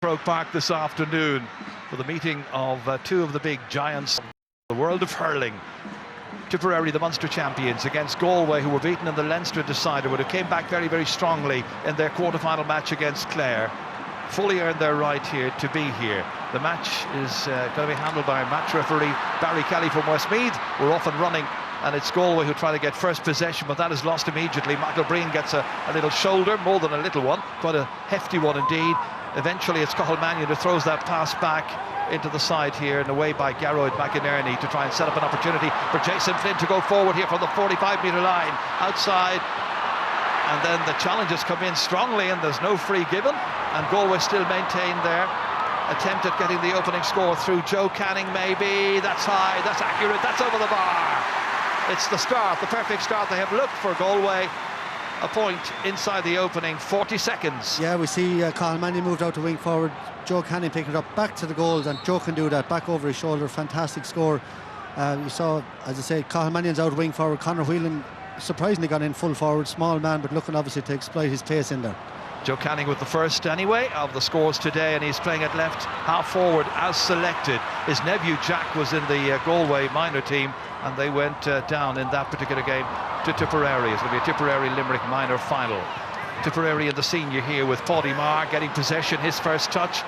Croke Park this afternoon for the meeting of two of the big giants of the world of hurling. Tipperary, the Munster champions, against Galway, who were beaten in the Leinster decider, but who came back very, very strongly in their quarter-final match against Clare. Fully earned their right here to be here. The match is going to be handled by match referee Barry Kelly from Westmeath. We're off and running, and it's Galway who try to get first possession, but that is lost immediately. Michael Breen gets a little shoulder, more than a little one, quite a hefty one indeed. Eventually it's Cathal Mannion who throws that pass back into the side here and away by Gearóid McInerney to try and set up an opportunity for Jason Flynn to go forward here from the 45-metre line outside. And then the challenges come in strongly and there's no free given, and Galway still maintain their attempt at getting the opening score through. Joe Canning maybe, that's high, that's accurate, that's over the bar. It's the start, the perfect start they have looked for Galway. A point inside the opening 40 seconds. Yeah, we see Cathal Mannion moved out to wing forward, Joe Canning picking it up back to the goals, and Joe can do that back over his shoulder. Fantastic score. You saw, as I say, Cathal Mannion's out wing forward. Conor Whelan surprisingly got in full forward, small man, but looking obviously to exploit his pace in there. Joe Canning with the first anyway of the scores today, and he's playing at left half forward as selected. His nephew Jack was in the Galway minor team, and they went down in that particular game to Tipperary. It's going to be a Tipperary Limerick minor final. Tipperary and the senior here with Paddy Marr getting possession, his first touch,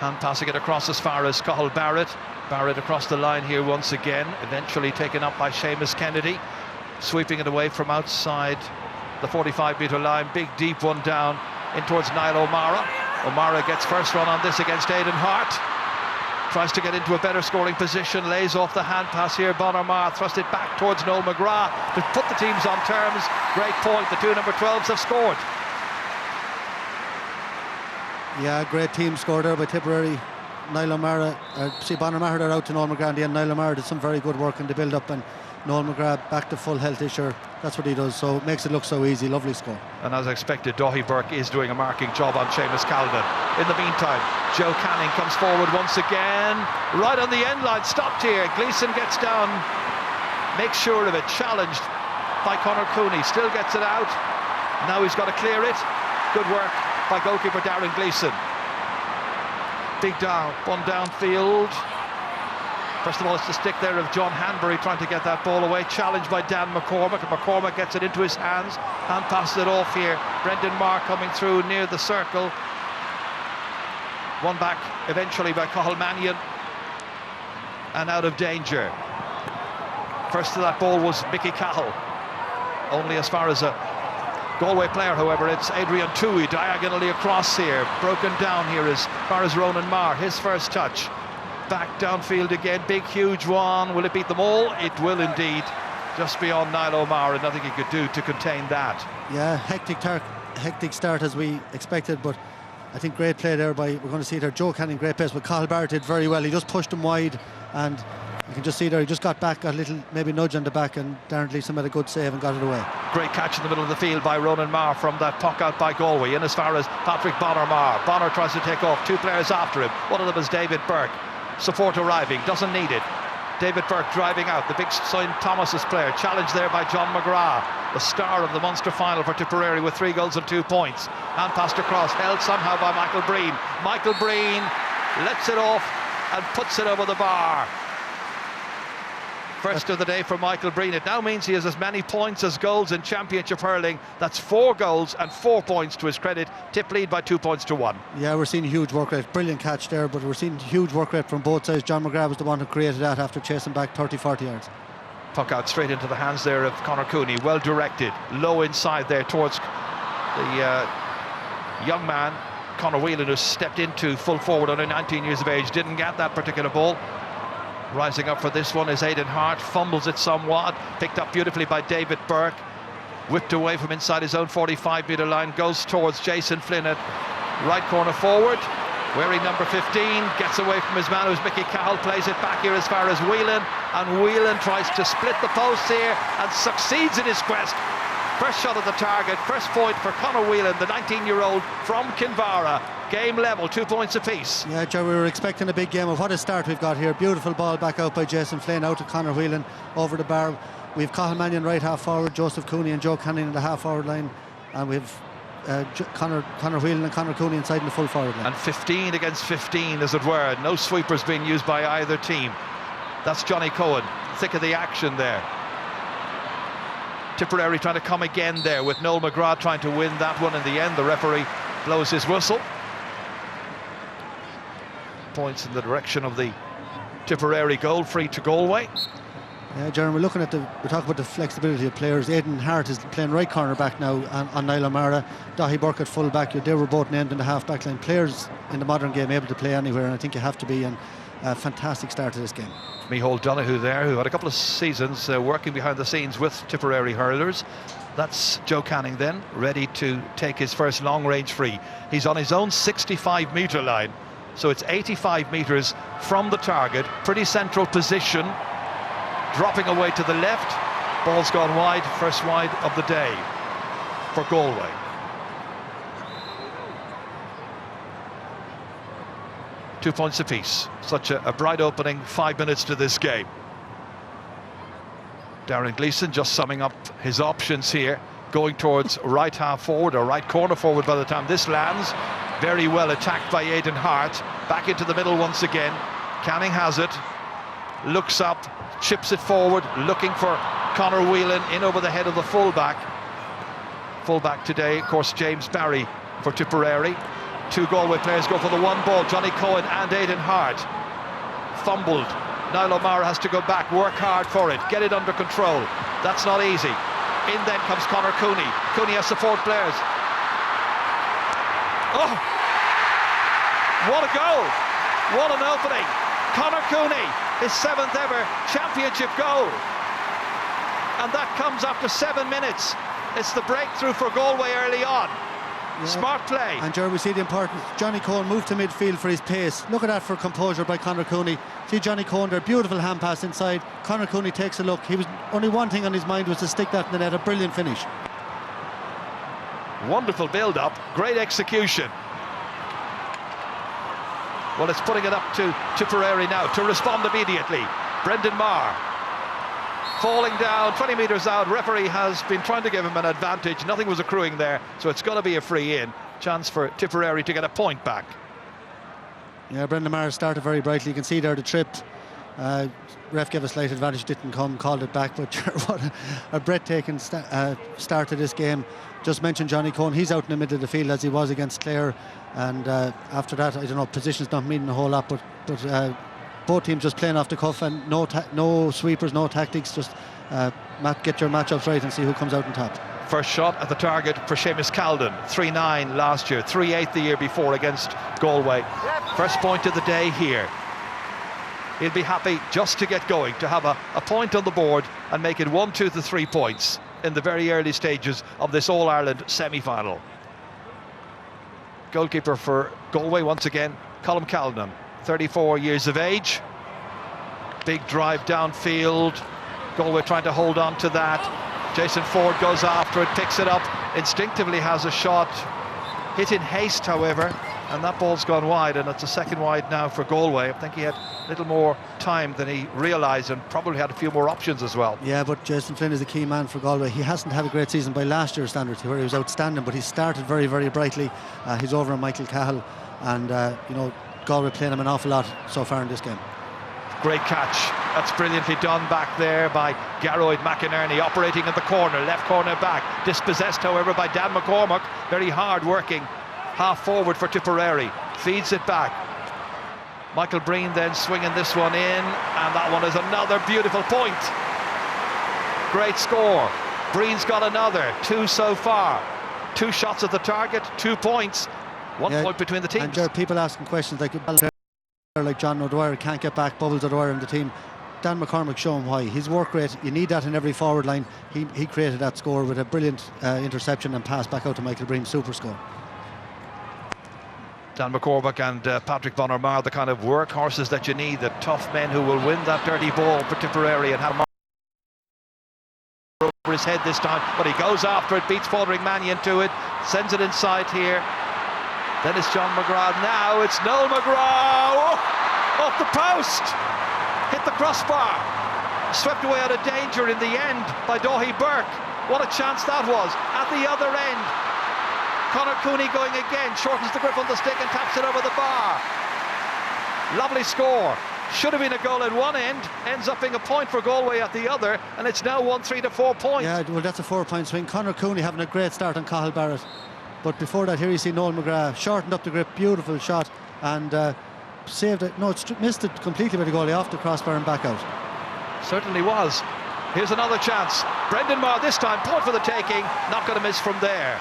and passing it across as far as Cathal Barrett. Barrett across the line here once again, eventually taken up by Seamus Kennedy, sweeping it away from outside the 45-metre line. Big deep one down in towards Niall O'Mara. O'Mara gets first run on this against Aidan Hart. Tries to get into a better scoring position, lays off the hand pass here. Bonner Marr thrust it back towards Noel McGrath to put the teams on terms. Great point, the two number 12s have scored. Yeah, great team score there by Tipperary. Niall O'Mara, Bonner Marr, they're out to Noel McGrath, and Niall O'Mara did some very good work in the build-up, and Noel McGrath back to full health issue. That's what he does, so it makes it look so easy. Lovely score. And as expected, Daithí Burke is doing a marking job on Seamus Callan. In the meantime, Joe Canning comes forward once again, right on the end line, stopped here. Gleeson gets down, makes sure of it, challenged by Conor Cooney, still gets it out. Now he's got to clear it. Good work by goalkeeper Darren Gleeson. Big down, one downfield. First of all, it's the stick there of John Hanbury trying to get that ball away. Challenged by Dan McCormack, and McCormack gets it into his hands and passes it off here. Brendan Marr coming through near the circle. One back eventually by Cathal Mannion, and out of danger. First to that ball was Mickey Cahill. Only as far as a Galway player, however, it's Adrian Toohey diagonally across here. Broken down here as far as Ronan Marr. His first touch. Back downfield again, big huge one. Will it beat them all? It will indeed. Just beyond Niall O'Mara, nothing he could do to contain that. Yeah, hectic start as we expected, but I think great play there by, we're going to see there, Joe Canning, great pace, but Cathal Barrett did very well. He just pushed him wide, and you can just see there, he just got back, got a little maybe nudge on the back, and Darren Gleeson made a good save and got it away. Great catch in the middle of the field by Ronan Marr from that puck out by Galway, in as far as Patrick Bonner Marr. Bonner tries to take off, two players after him. One of them is David Burke. Support arriving, doesn't need it. David Burke driving out, the big St Thomas's player, challenged there by John McGrath, the star of the Munster final for Tipperary with 3 goals and 2 points. Hand passed across, held somehow by Michael Breen. Michael Breen lets it off and puts it over the bar. First of the day for Michael Breen. It now means he has as many points as goals in Championship hurling. That's 4 goals and 4 points to his credit. Tip lead by 2 points to 1. Yeah, we're seeing huge work rate. Brilliant catch there, but we're seeing huge work rate from both sides. John McGrath was the one who created that after chasing back 30-40 yards. Puck out straight into the hands there of Conor Cooney. Well directed, low inside there towards the young man, Conor Whelan, who stepped into full forward under 19 years of age. Didn't get that particular ball. Rising up for this one is Aidan Hart, fumbles it somewhat, picked up beautifully by David Burke, whipped away from inside his own 45-metre line, goes towards Jason Flynn at right corner forward, wearing number 15, gets away from his man who's Mickey Cahill, plays it back here as far as Whelan, and Whelan tries to split the posts here and succeeds in his quest. First shot at the target, first point for Conor Whelan, the 19-year-old from Kinvara. Game level, 2 points apiece. Yeah, Joe, we were expecting a big game. Of what a start we've got here. Beautiful ball back out by Jason Flynn, out to Conor Whelan, over the bar. We've Cathal Mannion right half forward, Joseph Cooney and Joe Canning in the half forward line, and we've Conor Whelan and Conor Cooney inside in the full forward line. And 15 against 15, as it were. No sweepers being used by either team. That's Johnny Cohen, thick of the action there. Tipperary trying to come again there, with Noel McGrath trying to win that one. In the end, the referee blows his whistle. Points in the direction of the Tipperary goal, free to Galway. Yeah, Jeremy, we're talking about the flexibility of players. Aidan Hart is playing right corner back now on Niall O'Mara. Dahi Burke at full back. They were both named in the half back line. Players in the modern game able to play anywhere, and I think you have to be. And a fantastic start to this game. Micheál Donoghue there, who had a couple of seasons working behind the scenes with Tipperary hurlers. That's Joe Canning then, ready to take his first long-range free. He's on his own 65-metre line, so it's 85 metres from the target. Pretty central position. Dropping away to the left. Ball's gone wide, first wide of the day for Galway. Two points apiece. Such a bright opening 5 minutes to this game. Darren Gleeson just summing up his options here, going towards right half forward or right corner forward by the time this lands. Very well attacked by Aidan Hart. Back into the middle once again. Canning has it, looks up, chips it forward, looking for Conor Whelan in over the head of the fullback. Fullback today, of course, James Barry for Tipperary. Two Galway players go for the one ball, Johnny Cohen and Aidan Hart. Fumbled. Niall O'Mara has to go back, work hard for it, get it under control. That's not easy. In then comes Conor Cooney. Cooney has support players. Oh! What a goal! What an opening! Conor Cooney, his 7th ever championship goal. And that comes after 7 minutes. It's the breakthrough for Galway early on. Yeah. Smart play. And Jerry, we see the importance. Johnny Cohen moved to midfield for his pace. Look at that for composure by Conor Cooney. See Johnny Cohen there, beautiful hand pass inside. Conor Cooney takes a look. He was only one thing on his mind, was to stick that in the net. A brilliant finish. Wonderful build-up, great execution. Well, it's putting it up to Tipperary now to respond immediately. Brendan Marr falling down 20 metres out. Referee has been trying to give him an advantage. Nothing was accruing there, so it's going to be a free in. Chance for Tipperary to get a point back. Yeah, Brendan Marr started very brightly. You can see there the trip. Ref gave a slight advantage, didn't come, called it back. But what a breathtaking start to this game. Just mentioned Johnny Cohen. He's out in the middle of the field as he was against Clare. And after that, I don't know, positions not meaning a whole lot, but both teams just playing off the cuff, and no sweepers, no tactics, just get your matchups right and see who comes out on top. First shot at the target for Seamus Calden, 3-9 last year, 3-8 the year before against Galway. First point of the day here. He'll be happy just to get going, to have a point on the board and make it 1, 2 to 3 points in the very early stages of this All-Ireland semi-final. Goalkeeper for Galway once again, Colm Calnan, 34 years of age. Big drive downfield. Galway trying to hold on to that. Jason Ford goes after it, picks it up, instinctively has a shot. Hit in haste, however, and that ball's gone wide, and it's a second wide now for Galway. I think he had a little more time than he realised, and probably had a few more options as well. Yeah, but Jason Flynn is a key man for Galway. He hasn't had a great season by last year's standards, where he was outstanding, but he started very, very brightly. He's over on Michael Cahill, and you know, Galway playing him an awful lot so far in this game. Great catch. That's brilliantly done back there by Gearoid McInerney, operating in the corner, left corner back. Dispossessed, however, by Dan McCormack. Very hard working half forward for Tipperary. Feeds it back. Michael Breen then swinging this one in, and that one is another beautiful point. Great score. Breen's got another, 2 so far. 2 shots at the target, 2 points. 1 point between the teams. And there are people asking questions like John O'Dwyer can't get back, Bubbles O'Dwyer in the team. Dan McCormack showing why. His work rate, you need that in every forward line. He created that score with a brilliant interception and pass back out to Michael Breen. Super score. Dan McCormack and Patrick Von Ormar, the kind of workhorses that you need, the tough men who will win that dirty ball for Tipperary, and have him over his head this time, but he goes after it, beats Fodering Mannion to it, sends it inside here. Then it's John McGrath. Now it's Noel McGrath. Oh, off the post. Hit the crossbar. Swept away out of danger in the end by Dahi Burke. What a chance that was at the other end. Conor Cooney going again, shortens the grip on the stick and taps it over the bar. Lovely score. Should have been a goal at one end, ends up being a point for Galway at the other, and it's now 1-3 to 4 points. Yeah, well, that's a 4-point swing. Conor Cooney having a great start on Cathal Barrett, but before that, here you see Noel McGrath shortened up the grip, beautiful shot, and saved it. No, missed it completely by the goalie, off the crossbar and back out. Certainly was. Here's another chance. Brendan Maher this time, point for the taking, not going to miss from there.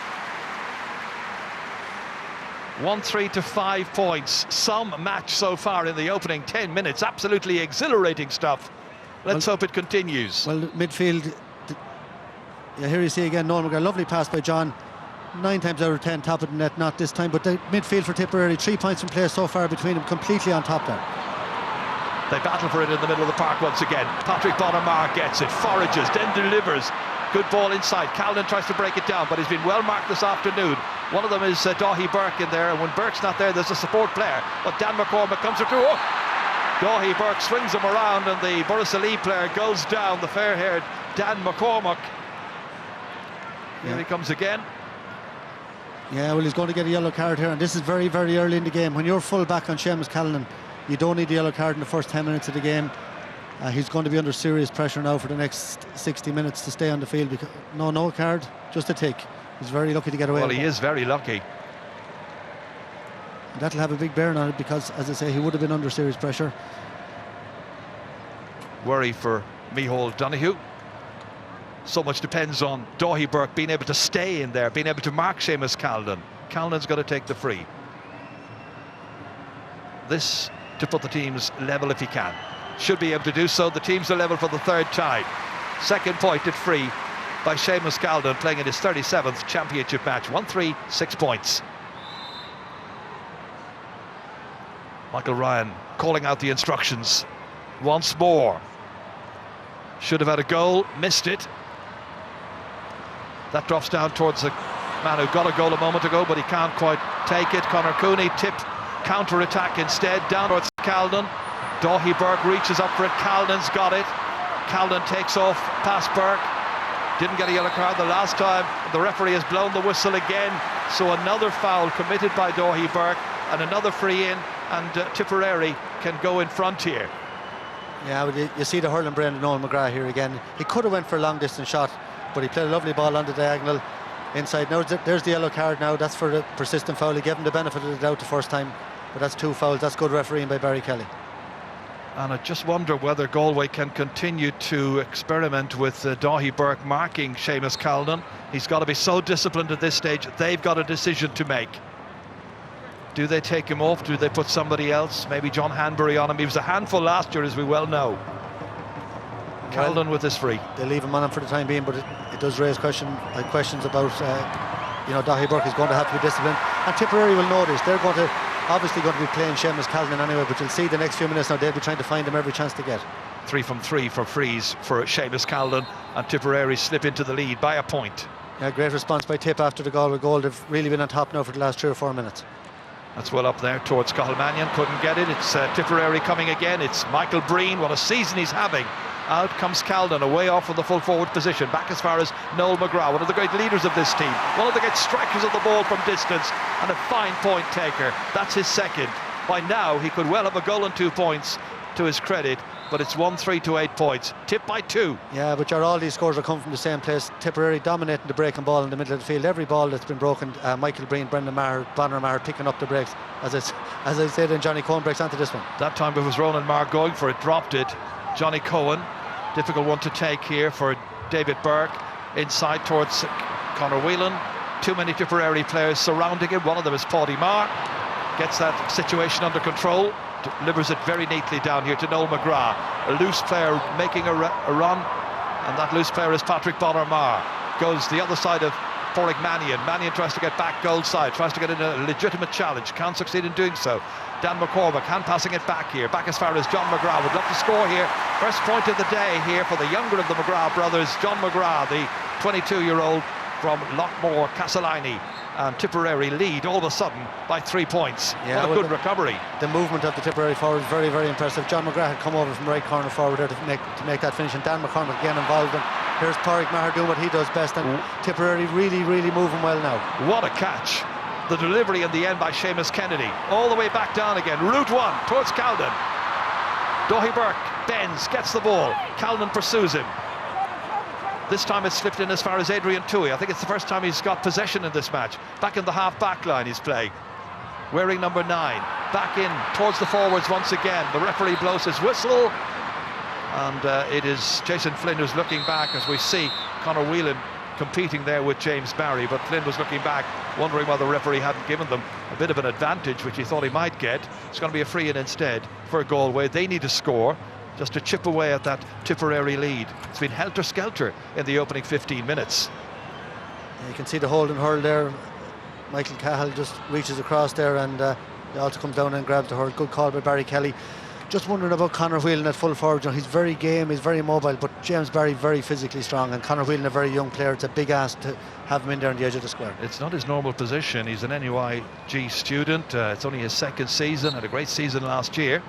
1-3 to 5 points. Some match so far in the opening 10 minutes. Absolutely exhilarating stuff. Let's hope it continues. Well, midfield. Yeah, here you see again Noel McGrath. Lovely pass by John. 9 times out of 10 top of the net, not this time. But the midfield for Tipperary, 3 points in play so far between them, completely on top there. They battle for it in the middle of the park once again. Patrick Bonner-Maher gets it, forages, then delivers. Good ball inside. Callan tries to break it down, but he's been well marked this afternoon. One of them is Daithí Burke in there, and when Burke's not there, there's a support player. But Dan McCormack comes through. Oh! Daithí Burke swings him around, and the Borrisoleigh player goes down, the fair-haired Dan McCormack. Here he comes again. Yeah, well, he's going to get a yellow card here, and this is very, very early in the game. When you're full back on Seamus Callan, you don't need the yellow card in the first 10 minutes of the game. He's going to be under serious pressure now for the next 60 minutes to stay on the field. Because no card, just a tick. He's very lucky to get away. Well, he is very lucky. That'll have a big bearing on it because, as I say, he would have been under serious pressure. Worry for Micheál Donoghue. So much depends on Daithí Burke being able to stay in there, being able to mark Seamus Callan. Callan's got to take the free. This to put the teams level if he can. Should be able to do so. The teams are level for the third time. Second pointed free by Seamus Callan, playing in his 37th championship match. 1-3, 6 points. Michael Ryan calling out the instructions once more. Should have had a goal, missed it. That drops down towards the man who got a goal a moment ago, but he can't quite take it. Conor Cooney tipped, counter-attack instead, down towards Callan. Daithí Burke reaches up for it, Callan's got it. Callan takes off past Burke. Didn't get a yellow card the last time. The referee has blown the whistle again. So another foul committed by Daithí Burke and another free in, and Tipperary can go in front here. Yeah, well, you see the hurling brain of Noel McGrath here again. He could have went for a long distance shot, but he played a lovely ball on the diagonal inside. Now there's the yellow card now. That's for the persistent foul. He gave him the benefit of the doubt the first time, but that's 2 fouls. That's good refereeing by Barry Kelly. And I just wonder whether Galway can continue to experiment with Daithí Burke marking Seamus Callan. He's got to be so disciplined at this stage. They've got a decision to make. Do they take him off? Do they put somebody else? Maybe John Hanbury on him. He was a handful last year, as we well know. Callan with his free. They leave him on him for the time being, but it does raise questions about, Daithí Burke is going to have to be disciplined. And Tipperary will know this. They're obviously going to be playing Seamus Callan anyway, but you'll see the next few minutes now they'll be trying to find him every chance to get. 3 from 3 for frees for Seamus Callan, and Tipperary slip into the lead by a point. Yeah, great response by Tip after the Galway goal. They've really been on top now for the last 3 or 4 minutes. That's well up there towards Cathal-Mannion, couldn't get it. It's Tipperary coming again. It's Michael Breen, what a season he's having. Out comes Callan, away off from the full forward position, back as far as Noel McGrath, one of the great leaders of this team, one of the great strikers of the ball from distance, and a fine point taker. That's his second. By now he could well have a goal and 2 points to his credit, but it's 1-3 to 8 points, tipped by 2. Yeah, but all these scores are coming from the same place. Tipperary dominating the breaking ball in the middle of the field. Every ball that's been broken, Michael Breen, Brendan Maher, Bonner-Maher picking up the breaks. As I said, and Johnny Cohen breaks onto this one. That time it was Ronan Maher going for it, dropped it. Johnny Cohen, difficult one to take here for David Burke. Inside towards Conor Whelan. Too many Tipperary players surrounding him. One of them is Paudie Maher. Gets that situation under control. Delivers it very neatly down here to Noel McGrath. A loose player making a run, and that loose player is Patrick Bonner-Maher. Goes the other side of Porrick Mannion. Mannion tries to get back goal side, tries to get in a legitimate challenge, can't succeed in doing so. Dan McCormack hand passing it back here, back as far as John McGrath. Would love to score here. First point of the day here for the younger of the McGrath brothers, John McGrath, the 22-year-old from Lockmore, Castleiney. And Tipperary lead all of a sudden by 3 points. Yeah, what a good recovery. The movement of the Tipperary forward is very, very impressive. John McGrath had come over from right corner forward there to make that finish, and Dan McCormack again involved, and Here's Pádraig Maher doing what he does best, and Tipperary really moving well now. What a catch. The delivery in the end by Seamus Kennedy. All the way back down again. Route 1 towards Calden. Daithí Burke bends, gets the ball. Calden pursues him. This time it's slipped in as far as Adrian Tui. I think it's the first time he's got possession in this match. Back in the half-back line he's playing. Wearing number 9. Back in towards the forwards once again. The referee blows his whistle. And it is Jason Flynn who's looking back, as we see Conor Whelan competing there with James Barry, but Flynn was looking back, wondering why the referee hadn't given them a bit of an advantage, which he thought he might get. It's going to be a free-in instead for Galway. They need to score just to chip away at that Tipperary lead. It's been helter-skelter in the opening 15 minutes. You can see the hold and hurl there. Michael Cahill just reaches across there, and he also comes down and grabs the hurl. Good call by Barry Kelly. Just wondering about Conor Whelan at full forward. He's very game, he's very mobile, but James Barry very physically strong, and Conor Whelan a very young player. It's a big ask to have him in there on the edge of the square. It's not his normal position. He's an NUIG student. It's only his second season, had a great season last year.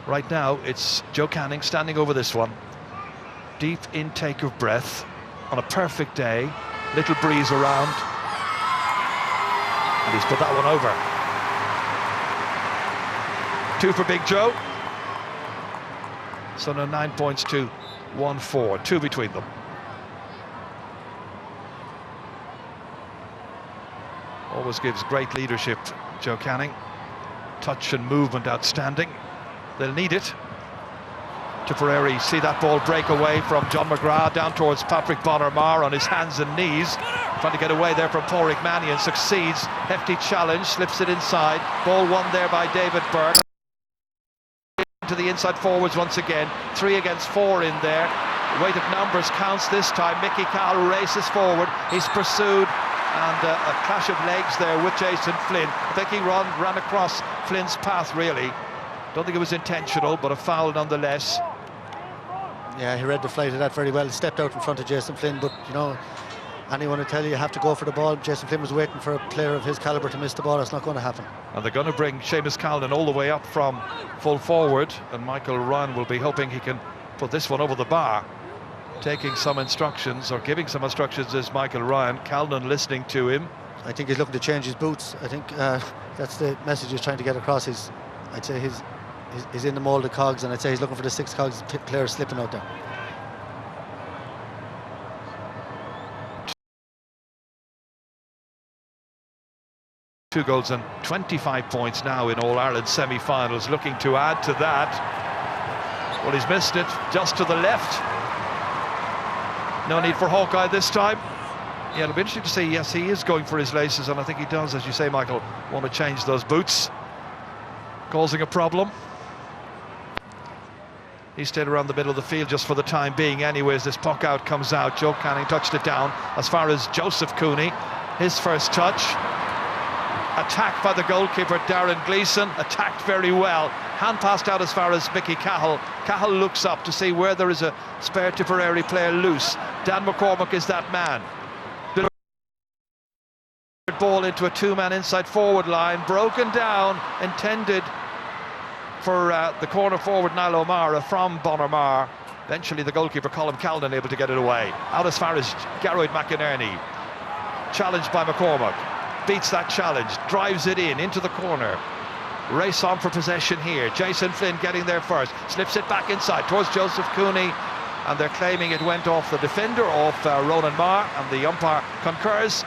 Right now it's Joe Canning standing over this one. Deep intake of breath on a perfect day. Little breeze around, and he's put that one over. 2 for Big Joe. So now 9 points to 1-4, 2 between them. Always gives great leadership, Joe Canning. Touch and movement outstanding. They'll need it. Tipperary see that ball break away from John McGrath down towards Patrick Bonner-Marr on his hands and knees. Trying to get away there from Pádraig Mannion, succeeds. Hefty challenge, slips it inside. Ball won there by David Burke. To the inside forwards once again. 3 against 4 in there. Weight of numbers counts this time. Mickey Cahill races forward. He's pursued, and a clash of legs there with Jason Flynn. I think he ran across Flynn's path, really. Don't think it was intentional, but a foul nonetheless. Yeah, he read the flight of that very well. Stepped out in front of Jason Flynn, but you know, anyone will tell you have to go for the ball. Jason Flynn was waiting for a player of his calibre to miss the ball. It's not going to happen. And they're going to bring Seamus Calden all the way up from full forward, and Michael Ryan will be hoping he can put this one over the bar. Taking some instructions, or giving some instructions, is Michael Ryan. Calden listening to him. I think he's looking to change his boots. I think that's the message he's trying to get across. I'd say he's in the mould of cogs, and I'd say he's looking for the 6 cogs players slipping out there. Two goals and 25 points now in All-Ireland semi-finals, looking to add to that. Well, he's missed it just to the left. No need for Hawkeye this time. Yeah, it'll be interesting to see. Yes, he is going for his laces, and I think he does, as you say, Michael, want to change those boots. Causing a problem. He stayed around the middle of the field just for the time being anyways. This puck out comes out. Joe Canning touched it down as far as Joseph Cooney. His first touch. Attacked by the goalkeeper, Darren Gleeson. Attacked very well. Hand passed out as far as Mickey Cahill. Cahill looks up to see where there is a spare Tipperary player loose. Dan McCormack is that man. Ball into a 2-man inside forward line. Broken down, intended for the corner forward Niall O'Mara from Bonner-Marr. Eventually the goalkeeper Colm Calden able to get it away. Out as far as Gearóid McInerney. Challenged by McCormack. Beats that challenge, drives it into the corner. Race on for possession here. Jason Flynn getting there first, slips it back inside towards Joseph Cooney, and they're claiming it went off the defender, off Ronan Marr, and the umpire concurs.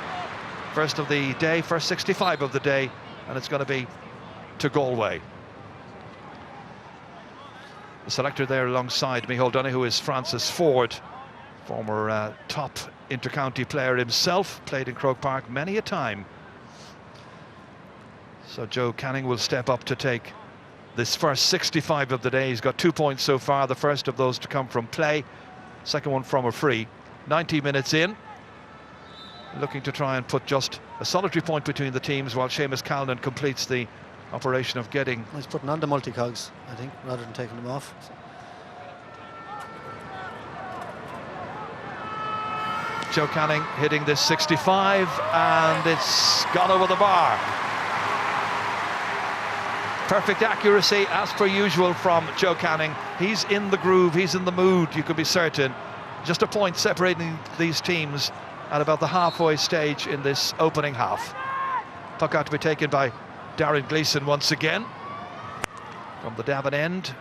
First of the day, first 65 of the day, and it's going to be to Galway. The selector there alongside Micheál Donoghue is Francis Ford, former top inter-county player himself, played in Croke Park many a time. So Joe Canning will step up to take this first 65 of the day. He's got 2 points so far, the first of those to come from play, second one from a free. 90 minutes in, looking to try and put just a solitary point between the teams while Seamus Calden completes the operation of getting... He's putting on the multi-cogs, I think, rather than taking them off. Joe Canning hitting this 65, and it's gone over the bar. Perfect accuracy as per usual from Joe Canning. He's in the groove, he's in the mood, you can be certain. Just a point separating these teams at about the halfway stage in this opening half. Puck out to be taken by Darren Gleeson once again from the Davin end.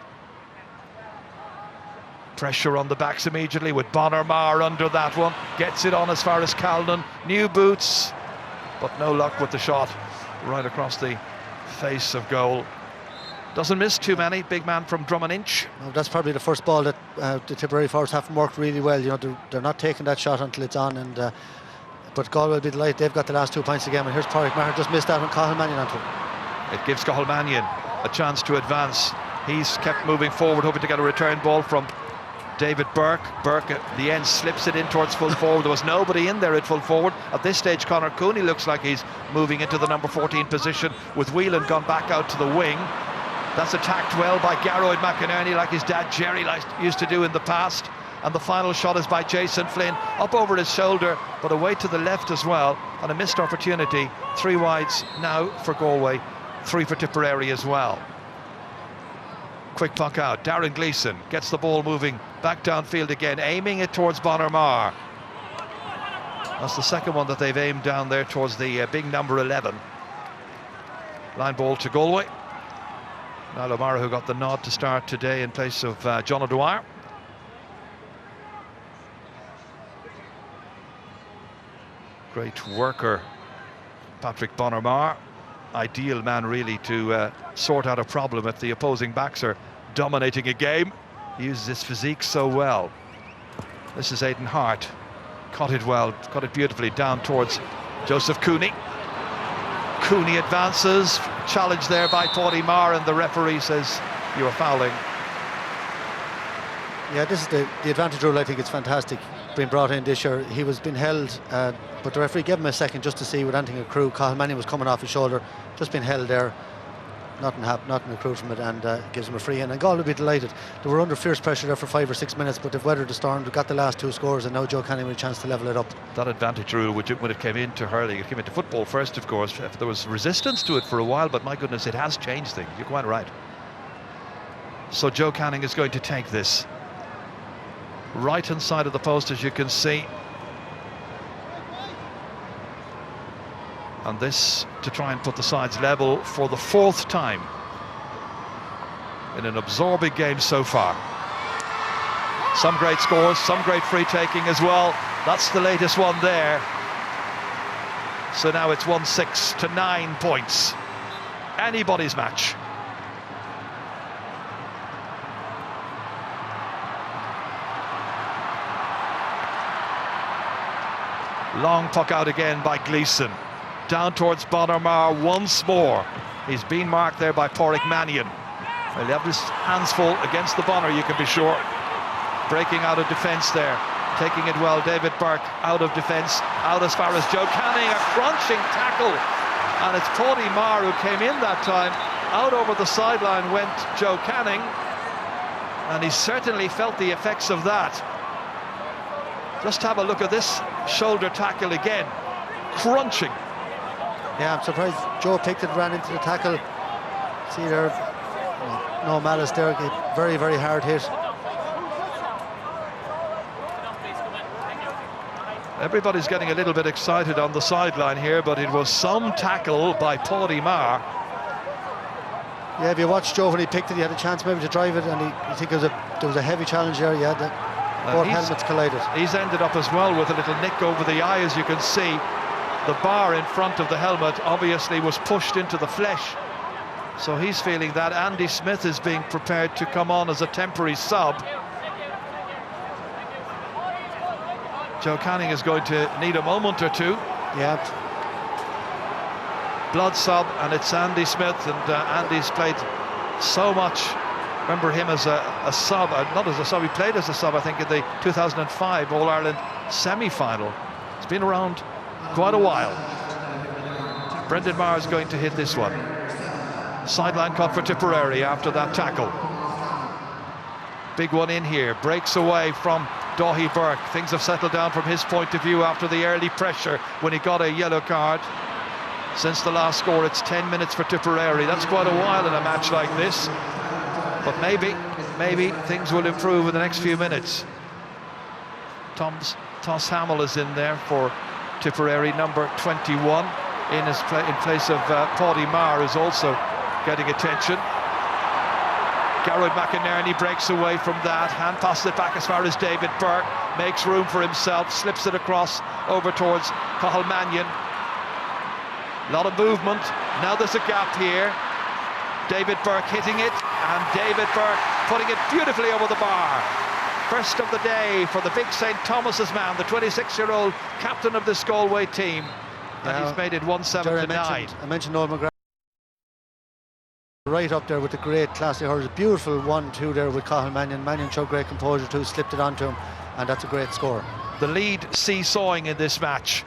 Pressure on the backs immediately with Bonner Marr under that one. Gets it on as far as Calnan. New boots, but no luck with the shot right across the face of goal. Doesn't miss too many. Big man from Drummond-Inch. Well, that's probably the first ball that the Tipperary forwards haven't worked really well. You know, they're not taking that shot until it's on. And but Galway will be delighted. They've got the last 2 points again. And here's Pádraig Maher, just missed that one. Cathal Mannion onto it. It gives Cathal Mannion a chance to advance. He's kept moving forward, hoping to get a return ball from David Burke. Burke at the end slips it in towards full forward. There was nobody in there at full forward. At this stage, Conor Cooney looks like he's moving into the number 14 position, with Whelan gone back out to the wing. That's attacked well by Garroyd McInerney, like his dad Jerry used to do in the past. And the final shot is by Jason Flynn, up over his shoulder, but away to the left as well. And a missed opportunity. 3 wides now for Galway, 3 for Tipperary as well. Quick puck out. Darren Gleeson gets the ball moving back downfield again, aiming it towards Bonner Marr. That's the second one that they've aimed down there towards the big number 11. Line ball to Galway. Niall O'Mara, who got the nod to start today in place of John O'Dwyer. Great worker, Patrick Bonner Marr. Ideal man really to sort out a problem if the opposing backs are dominating a game. He uses his physique so well. This is Aidan Hart. Caught it well, caught it beautifully down towards Joseph Cooney. Cooney advances, challenged there by Pádraig Maher, and the referee says you are fouling. Yeah, this is the advantage rule. I think it's fantastic being brought in this year. He was being held, but the referee gave him a second just to see would anything accrue. Cathal Mannion was coming off his shoulder, just being held there. Nothing happened, nothing accrued from it, and gives him a free in. And Galway will be delighted. They were under fierce pressure there for 5 or 6 minutes, but they've weathered the storm. They've got the last 2 scores, and now Joe Canning with a chance to level it up. That advantage rule, when it came into hurling, it came into football first, of course. There was resistance to it for a while, but my goodness, it has changed things. You're quite right. So Joe Canning is going to take this. Right-hand side of the post, as you can see. And this to try and put the sides level for the 4th time in an absorbing game so far. Some great scores, some great free taking as well. That's the latest one there. So now it's 1-6 to 9 points. Anybody's match. Long puck out again by Gleeson. Down towards Bonner Marr once more. He's been marked there by Pádraig Mannion. He'll have his hands full against the Bonner, you can be sure. Breaking out of defence there. Taking it well, David Burke out of defence. Out as far as Joe Canning, a crunching tackle. And it's Pádraig Maher who came in that time. Out over the sideline went Joe Canning. And he certainly felt the effects of that. Just have a look at this shoulder tackle again. Crunching. Yeah, I'm surprised Joe picked it, ran into the tackle. See there, no malice there. Very, very hard hit. Everybody's getting a little bit excited on the sideline here, but it was some tackle by Pádraig Maher. Yeah, if you watch Joe when he picked it, he had a chance maybe to drive it, and I think there was a heavy challenge there. Yeah, both helmets collided. He's ended up as well with a little nick over the eye, as you can see. The bar in front of the helmet obviously was pushed into the flesh, so he's feeling that. Andy Smith is being prepared to come on as a temporary sub. Joe Canning is going to need a moment or two. Yeah. Blood sub, and it's Andy Smith, and Andy's played so much. Remember him as a sub, not as a sub, he played as a sub, I think, in the 2005 All-Ireland semi-final. He's been around quite a while. Brendan Maher is going to hit this one. Sideline cut for Tipperary after that tackle. Big one in here, breaks away from Dáithí Burke. Things have settled down from his point of view after the early pressure when he got a yellow card. Since the last score, it's 10 minutes for Tipperary. That's quite a while in a match like this. But maybe things will improve in the next few minutes. Toss Hamill is in there for Tipperary, number 21, in place of Paddy Maher, who's also getting attention. Garrod McInerney breaks away from that, hand passes it back as far as David Burke, makes room for himself, slips it across over towards Cathal Mannion. A lot of movement, now there's a gap here. David Burke hitting it, and David Burke putting it beautifully over the bar. First of the day for the big St. Thomas's man, the 26-year-old captain of this Galway team. And he's made it 1-7 to 9. I mentioned Noel McGrath right up there with the great classy hurls. Beautiful 1-2 there with Cathal Mannion. Mannion showed great composure too, slipped it onto him, and that's a great score. The lead seesawing in this match.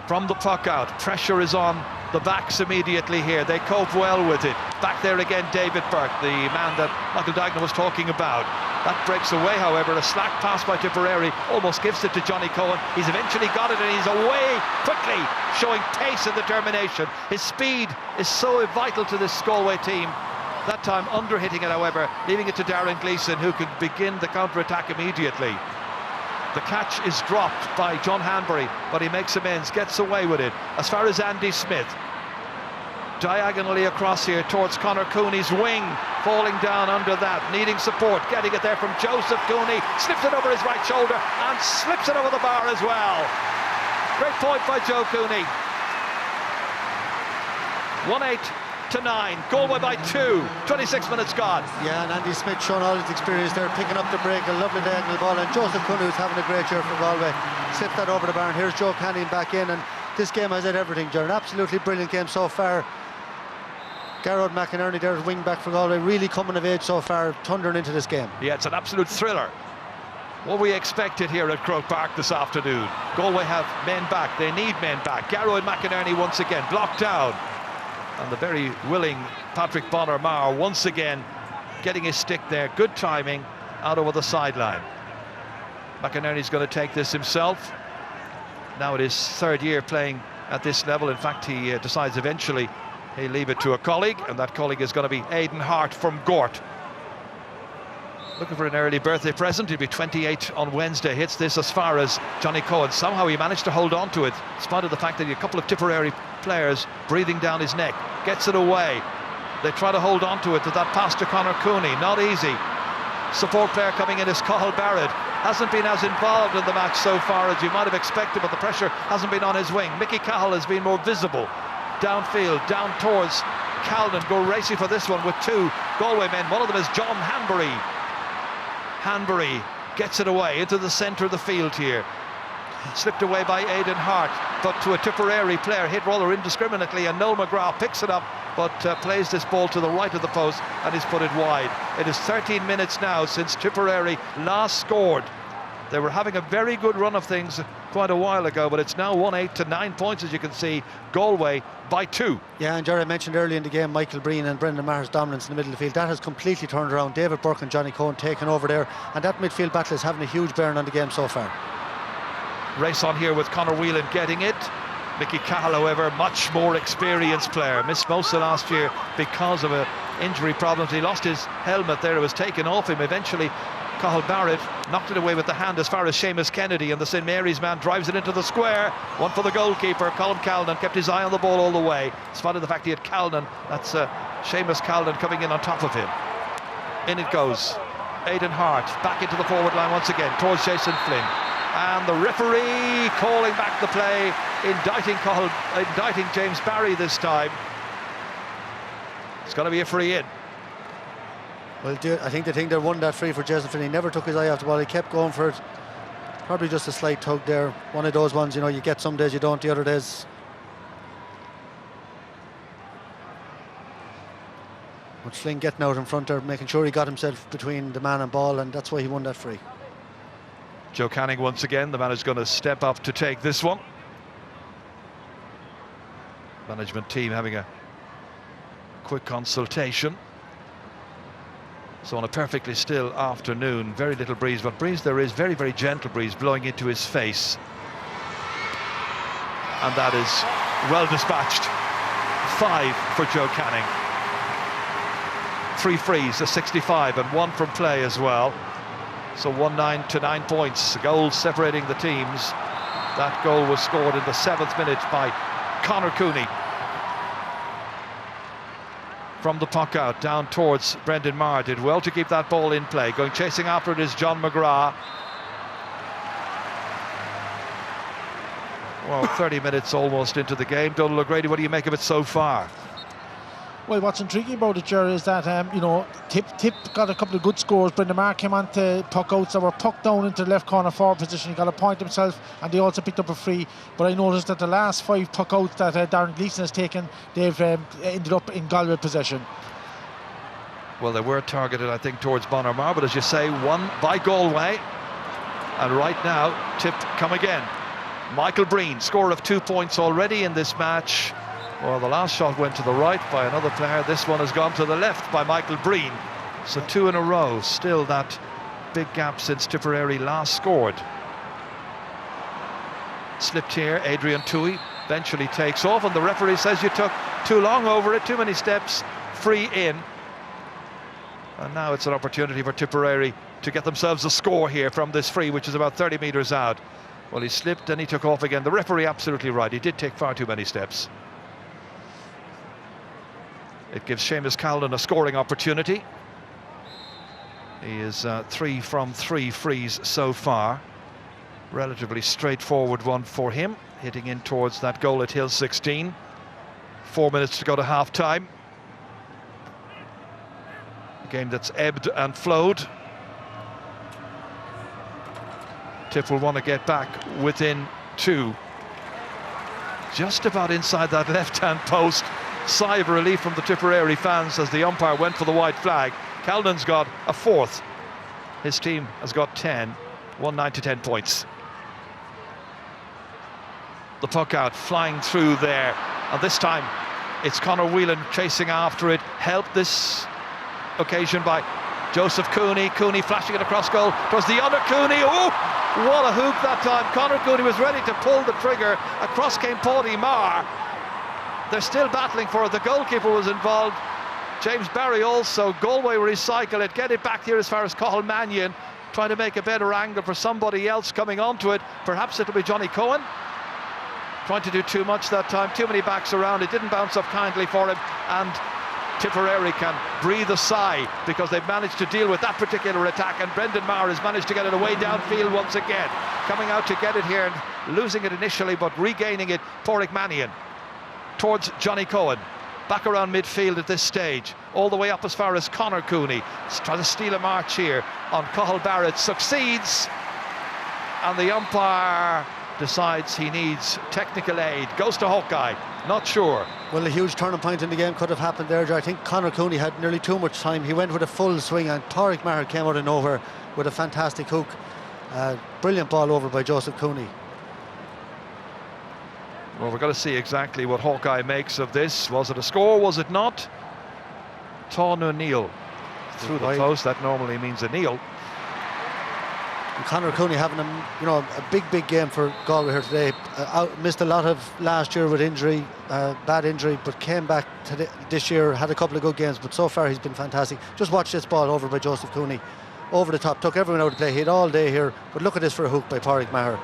From the puck out, pressure is on the backs immediately here. They cope well with it. Back there again, David Burke, the man that Michael Dagnan was talking about. That breaks away, however. A slack pass by Tipperary, almost gives it to Johnny Cohen. He's eventually got it, and he's away quickly, showing pace and determination. His speed is so vital to this Galway team. That time under-hitting it, however, leaving it to Darren Gleeson, who can begin the counter-attack immediately. The catch is dropped by John Hanbury, but he makes amends, gets away with it. As far as Andy Smith, diagonally across here towards Conor Cooney's wing, falling down under that, needing support, getting it there from Joseph Cooney, slips it over his right shoulder and slips it over the bar as well. Great point by Joe Cooney. 1-8 to 9, Galway by 2, 26 minutes gone. Yeah, and Andy Smith showing all his experience there, picking up the break, a lovely diagonal ball, and Joseph Cooney who's having a great year for Galway, slipped that over the bar, and here's Joe Canning back in, and this game has had everything, Jared. Absolutely brilliant game so far. Garrod McInerney there, wing back for Galway, really coming of age so far, thundering into this game. Yeah, it's an absolute thriller. What we expected here at Croke Park this afternoon. Galway have men back, they need men back. Garrod McInerney once again blocked down. And the very willing Patrick Bonner-Maher once again getting his stick there. Good timing out over the sideline. McInerney's going to take this himself. Now it is third year playing at this level. In fact, he decides eventually he'll leave it to a colleague, and that colleague is going to be Aidan Hart from Gort. Looking for an early birthday present. He'll be 28 on Wednesday. Hits this as far as Johnny Cohen. Somehow he managed to hold on to it, in spite of the fact that he had a couple of Tipperary players breathing down his neck. Gets it away. They try to hold on to it, to that pass to Conor Cooney. Not easy. Support player coming in is Cathal Barrett. Hasn't been as involved in the match so far as you might have expected, but the pressure hasn't been on his wing. Mickey Cahill has been more visible. Downfield, down towards Calden. Go racing for this one with two Galway men. One of them is John Hanbury. Hanbury gets it away into the centre of the field here. Slipped away by Aidan Hart, but to a Tipperary player, hit rather indiscriminately, and Noel McGrath picks it up, but plays this ball to the right of the post and he's put it wide. It is 13 minutes now since Tipperary last scored. They were having a very good run of things quite a while ago, but it's now 1-8 to 9 points, as you can see. Galway by 2. Yeah, and Jerry mentioned early in the game Michael Breen and Brendan Maher's dominance in the middle of the field. That has completely turned around. David Burke and Johnny Cohen taking over there, and that midfield battle is having a huge bearing on the game so far. Race on here with Conor Whelan getting it. Mickey Cahill, however, much more experienced player. Missed most of last year because of injury problems. He lost his helmet there. It was taken off him. Eventually, Cathal Barrett knocked it away with the hand as far as Seamus Kennedy, and the St Mary's man drives it into the square. One for the goalkeeper, Colin Calden, kept his eye on the ball all the way. Spotted the fact he had Calden. That's Seamus Calden coming in on top of him. In it goes. Aidan Hart back into the forward line once again towards Jason Flynn. And the referee calling back the play, indicting James Barry this time. It's going to be a free in. Well, I think they won that free for Jason Flynn. He never took his eye off the ball. He kept going for it. Probably just a slight tug there. One of those ones, you know, you get some days, you don't the other days. But Flynn getting out in front there, making sure he got himself between the man and ball, and that's why he won that free. Joe Canning once again, the man who's going to step up to take this one. Management team having a quick consultation. So on a perfectly still afternoon, very little breeze, but breeze there is, very, very gentle breeze blowing into his face. And that is well dispatched. 5 for Joe Canning. 3 frees, a 65, and 1 from play as well. So 1-9 to 9 points. A goal separating the teams. That goal was scored in the 7th minute by Conor Cooney. From the puck out, down towards Brendan Maher. Did well to keep that ball in play. Going chasing after it is John McGrath. Well, 30 minutes almost into the game. Donald O'Grady, what do you make of it so far? Well, what's intriguing about it, Jerry, is that Tip got a couple of good scores. Brendan Maher came on to puck outs that were pucked down into the left corner forward position. He got a point himself, and they also picked up a free. But I noticed that the last 5 puck outs that Darren Gleeson has taken, they've ended up in Galway possession. Well, they were targeted, I think, towards Bonner-Mar, but as you say, won by Galway. And right now, Tip come again. Michael Breen, scorer of 2 points already in this match. Well, the last shot went to the right by another player. This one has gone to the left by Michael Breen. So 2 in a row. Still that big gap since Tipperary last scored. Slipped here, Adrian Toohey eventually takes off, and the referee says you took too long over it, too many steps, free in. And now it's an opportunity for Tipperary to get themselves a score here from this free, which is about 30 metres out. Well, he slipped and he took off again. The referee absolutely right. He did take far too many steps. It gives Seamus Callan a scoring opportunity. He is 3 from 3 frees so far. Relatively straightforward one for him, hitting in towards that goal at Hill 16. 4 minutes to go to half-time. A game that's ebbed and flowed. Tip will want to get back within 2. Just about inside that left-hand post. Sigh of relief from the Tipperary fans as the umpire went for the white flag. Calden's got a 4th. His team has got 10. 1-9 to 10 points. The puck out, flying through there. And this time, it's Conor Whelan chasing after it. Helped this occasion by Joseph Cooney. Cooney flashing it across goal. It was the other Cooney. Oh, what a hoop that time. Conor Cooney was ready to pull the trigger. Across came Paddy Maher. They're still battling for it. The goalkeeper was involved. James Barry also. Galway recycle it, get it back here as far as Cathal Mannion, trying to make a better angle for somebody else coming onto it. Perhaps it'll be Johnny Cohen. Trying to do too much that time, too many backs around. It didn't bounce up kindly for him, and Tipperary can breathe a sigh because they've managed to deal with that particular attack, and Brendan Maher has managed to get it away downfield once again. Coming out to get it here and losing it initially, but regaining it, Pádraig Mannion towards Johnny Cohen. Back around midfield at this stage, all the way up as far as Conor Cooney. Trying to steal a march here on Cathal Barrett. Succeeds, and the umpire decides he needs technical aid. Goes to Hawkeye, not sure. Well, a huge turning point in the game could have happened there. I think Conor Cooney had nearly too much time. He went with a full swing, and Pádraig Maher came out of nowhere with a fantastic hook. Brilliant ball over by Joseph Cooney. Well, we're going to see exactly what Hawkeye makes of this. Was it a score? Was it not? Tán O'Neill through the post. That normally means a kneel. And Conor Cooney having a big game for Galway here today. Missed a lot of last year with injury, bad injury, but came back today, this year, had a couple of good games, but so far he's been fantastic. Just watch this ball over by Joseph Cooney. Over the top, took everyone out of play. He had all day here, but look at this for a hook by Pádraig Maher.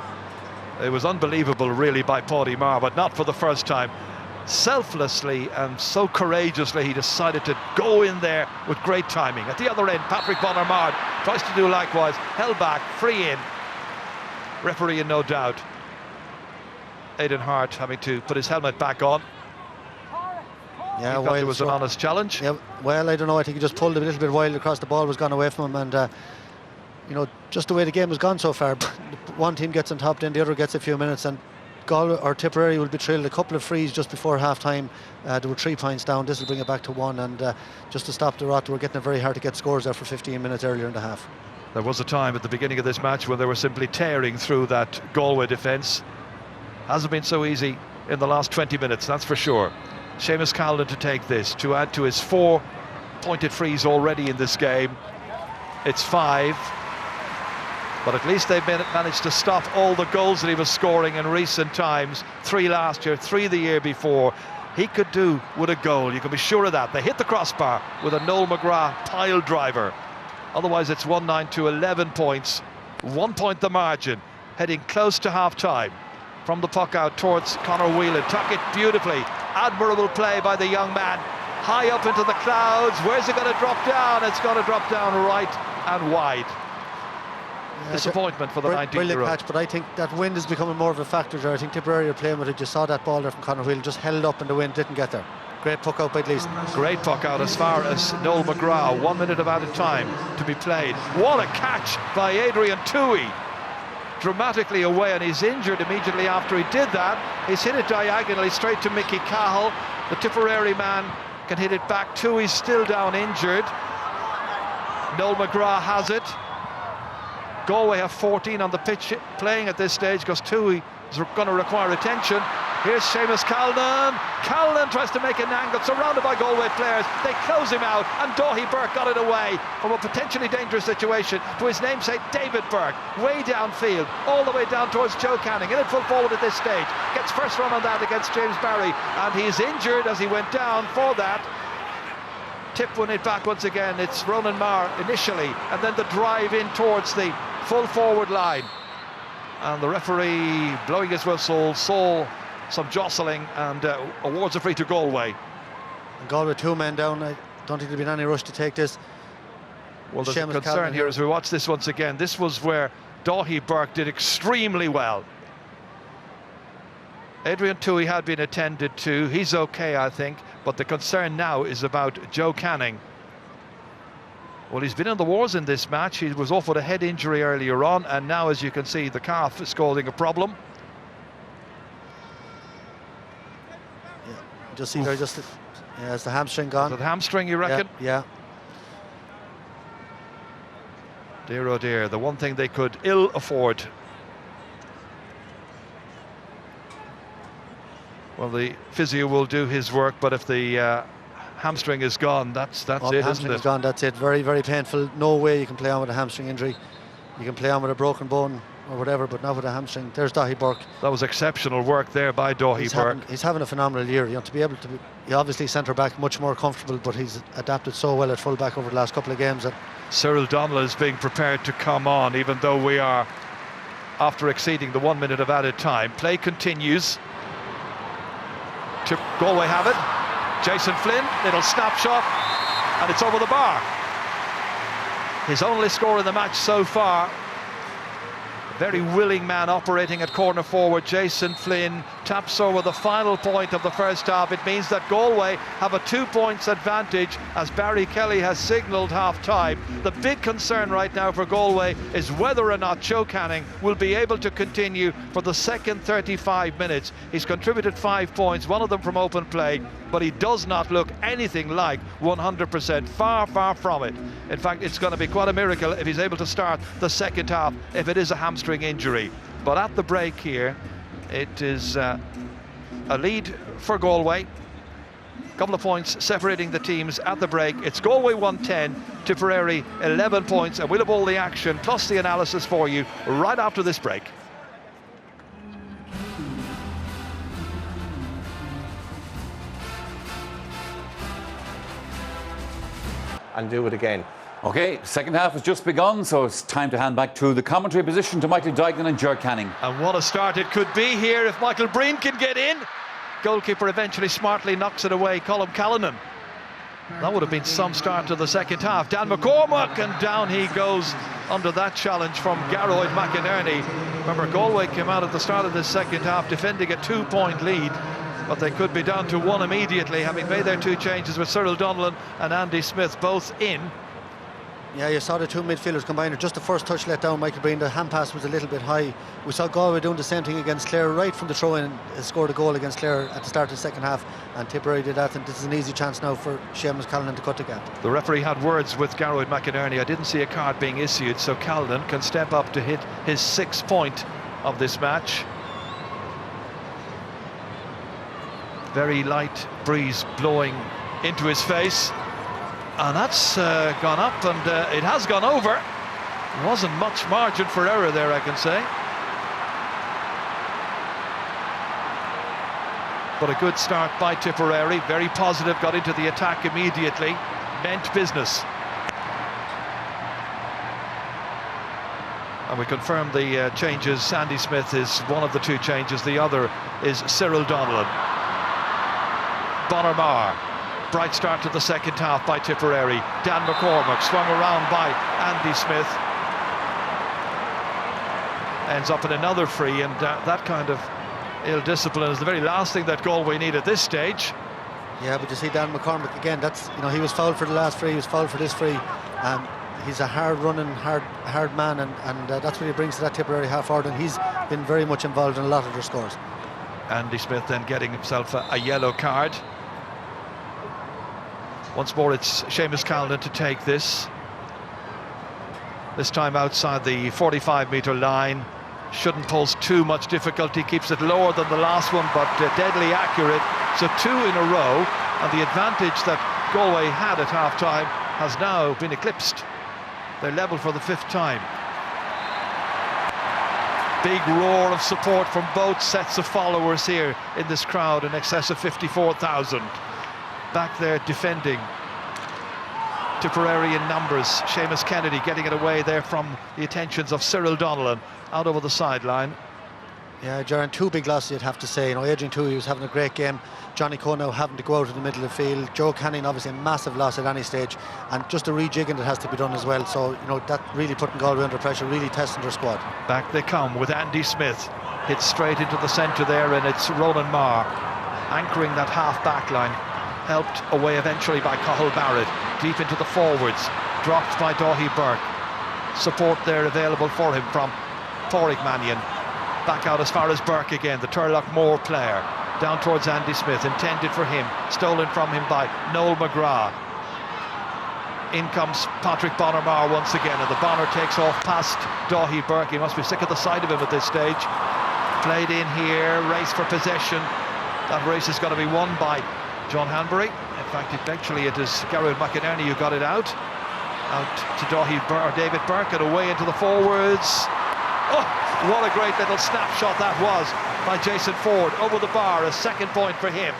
It was unbelievable, really, by Paddy Maher, but not for the first time. Selflessly and so courageously, he decided to go in there with great timing. At the other end, Patrick Bonner-Maher tries to do likewise. Held back, free in. Referee in no doubt. Aidan Hart having to put his helmet back on. Yeah, well, it was an honest challenge. Yeah, well, I don't know. I think he just pulled a little bit wild across. The ball was gone away from him, and just the way the game has gone so far. One team gets on top, then the other gets a few minutes, and Galway or Tipperary will be trailed a couple of frees just before half-time. They were 3 points down. This will bring it back to 1, and just to stop the rot, they were getting it very hard to get scores there for 15 minutes earlier in the half. There was a time at the beginning of this match when they were simply tearing through that Galway defence. Hasn't been so easy in the last 20 minutes, that's for sure. Seamus Callan to take this, to add to his 4 pointed frees already in this game. It's 5. But at least they've managed to stop all the goals that he was scoring in recent times. 3 last year, 3 the year before. He could do with a goal, you can be sure of that. They hit the crossbar with a Noel McGrath pile driver. Otherwise, it's 1-9 to 11 points. 1 point the margin, heading close to half-time. From the puck out towards Conor Whelan. Tuck it beautifully. Admirable play by the young man. High up into the clouds. Where's it going to drop down? It's going to drop down right and wide. Disappointment for the 19-year-old. Brilliant catch, but I think that wind is becoming more of a factor there. I think Tipperary are playing with it. You saw that ball there from Conor Whelan, just held up and the wind didn't get there. Great puck out by Gleeson. Great puck out as far as Noel McGrath. 1 minute of added time to be played. What a catch by Adrian Toohey. Dramatically away, and he's injured immediately after he did that. He's hit it diagonally straight to Mickey Cahill. The Tipperary man can hit it back. Toohey's still down injured. Noel McGrath has it. Galway have 14 on the pitch playing at this stage because Toohey is going to require attention. Here's Seamus Callan. Callan tries to make an angle, surrounded by Galway players. They close him out, and Daithí Burke got it away from a potentially dangerous situation to his namesake David Burke, way downfield, all the way down towards Joe Canning, in at full forward at this stage. Gets first run on that against James Barry, and he's injured as he went down for that. Tip won it back once again. It's Ronan Maher initially, and then the drive in towards the full forward line. And the referee, blowing his whistle, saw some jostling and awards a free to Galway. And Galway 2 men down. I don't think there'll be any rush to take this. Well, there's a concern here as we watch this once again. This was where Daithí Burke did extremely well. Adrian Toohey had been attended to. He's okay, I think, but the concern now is about Joe Canning. Well, he's been in the wars in this match. He was off with a head injury earlier on, and now, as you can see, the calf is causing a problem. Yeah, just see there, has the hamstring gone? Is it the hamstring, you reckon? Yeah. Dear oh dear, the one thing they could ill afford. Well, the physio will do his work, but if the hamstring is gone, that's it, isn't it? Hamstring is gone, that's it. Very, very painful. No way you can play on with a hamstring injury. You can play on with a broken bone or whatever, but not with a hamstring. There's Daithí Burke. That was exceptional work there by Daithí Burke. He's having a phenomenal year. You know, to be able to be, he obviously centre back much more comfortable, but he's adapted so well at full back over the last couple of games. That Cyril Donnelly is being prepared to come on, even though we are after exceeding the 1 minute of added time. Play continues. Galway have it. Jason Flynn, little snapshot, and it's over the bar. His only score in the match so far. Very willing man operating at corner forward. Jason Flynn taps over the final point of the first half. It means that Galway have a 2 points advantage as Barry Kelly has signalled half-time. The big concern right now for Galway is whether or not Joe Canning will be able to continue for the second 35 minutes. He's contributed 5 points, one of them from open play, but he does not look anything like 100%, far, far from it. In fact, it's going to be quite a miracle if he's able to start the second half, if it is a hamstring injury. But at the break here, it is a lead for Galway. A couple of points separating the teams at the break. It's Galway 110, Tipperary 11 points, and we'll have all the action plus the analysis for you right after this break. And do it again. OK, second half has just begun, so it's time to hand back to the commentary position to Michael Duignan and Ger Canning. And what a start it could be here if Michael Breen can get in. Goalkeeper eventually smartly knocks it away, Colm Callanan. That would have been some start to the second half. Dan McCormack, and down he goes under that challenge from Gearóid McInerney. Remember, Galway came out at the start of this second half defending a 2-point lead, but they could be down to 1 immediately, having made their 2 changes with Cyril Donnelly and Andy Smith both in. Yeah, you saw the 2 midfielders combined. Just the first touch let down Michael Breen. The hand pass was a little bit high. We saw Galway doing the same thing against Clare right from the throw-in. Scored a goal against Clare at the start of the second half, and Tipperary did that, and this is an easy chance now for Seamus Callanan to cut the gap. The referee had words with Gearóid McInerney. I didn't see a card being issued, so Callanan can step up to hit his 6th point of this match. Very light breeze blowing into his face. And that's gone up, and it has gone over. Wasn't much margin for error there, I can say. But a good start by Tipperary, very positive, got into the attack immediately, meant business. And we confirm the changes. Andy Smith is one of the two changes. The other is Cyril Donnellan. Bonner-Marr. Bright start to the second half by Tipperary. Dan McCormack swung around by Andy Smith. Ends up in another free, and that kind of ill discipline is the very last thing that Galway need at this stage. Yeah, but you see Dan McCormack again, that's, you know, he was fouled for the last free, he was fouled for this free. He's a hard-running, hard man, and that's what he brings to that Tipperary half-forward, and he's been very much involved in a lot of their scores. Andy Smith then getting himself a yellow card. Once more it's Seamus Callan to take this. This time outside the 45-metre line. Shouldn't pose too much difficulty, keeps it lower than the last one, but deadly accurate. So 2 in a row, and the advantage that Galway had at half-time has now been eclipsed. They're level for the 5th time. Big roar of support from both sets of followers here in this crowd, in excess of 54,000. Back there defending. Tipperary in numbers. Seamus Kennedy getting it away there from the attentions of Cyril Donnellan out over the sideline. Yeah, Jaron, 2 big losses, you'd have to say. You know, Adrian Toohey was having a great game. Johnny Coe now having to go out in the middle of the field. Joe Canning, obviously a massive loss at any stage, and just a rejigging that has to be done as well. So, you know, that really putting Galway under pressure, really testing their squad. Back they come with Andy Smith. Hits straight into the centre there, and it's Ronan Marr anchoring that half-back line. Helped away eventually by Cathal Barrett. Deep into the forwards. Dropped by Daithí Burke. Support there available for him from Pádraig Mannion. Back out as far as Burke again, the Turlough Moore player. Down towards Andy Smith, intended for him. Stolen from him by Noel McGrath. In comes Patrick Bonner-Marr once again, and the Bonner takes off past Daithí Burke. He must be sick of the sight of him at this stage. Played in here, race for possession. That race is going to be won by John Hanbury. In fact, eventually it is Garrett McInerney who got it out to David Burke, and away into the forwards. Oh, what a great little snapshot that was by Jason Ford over the bar. A second point for him.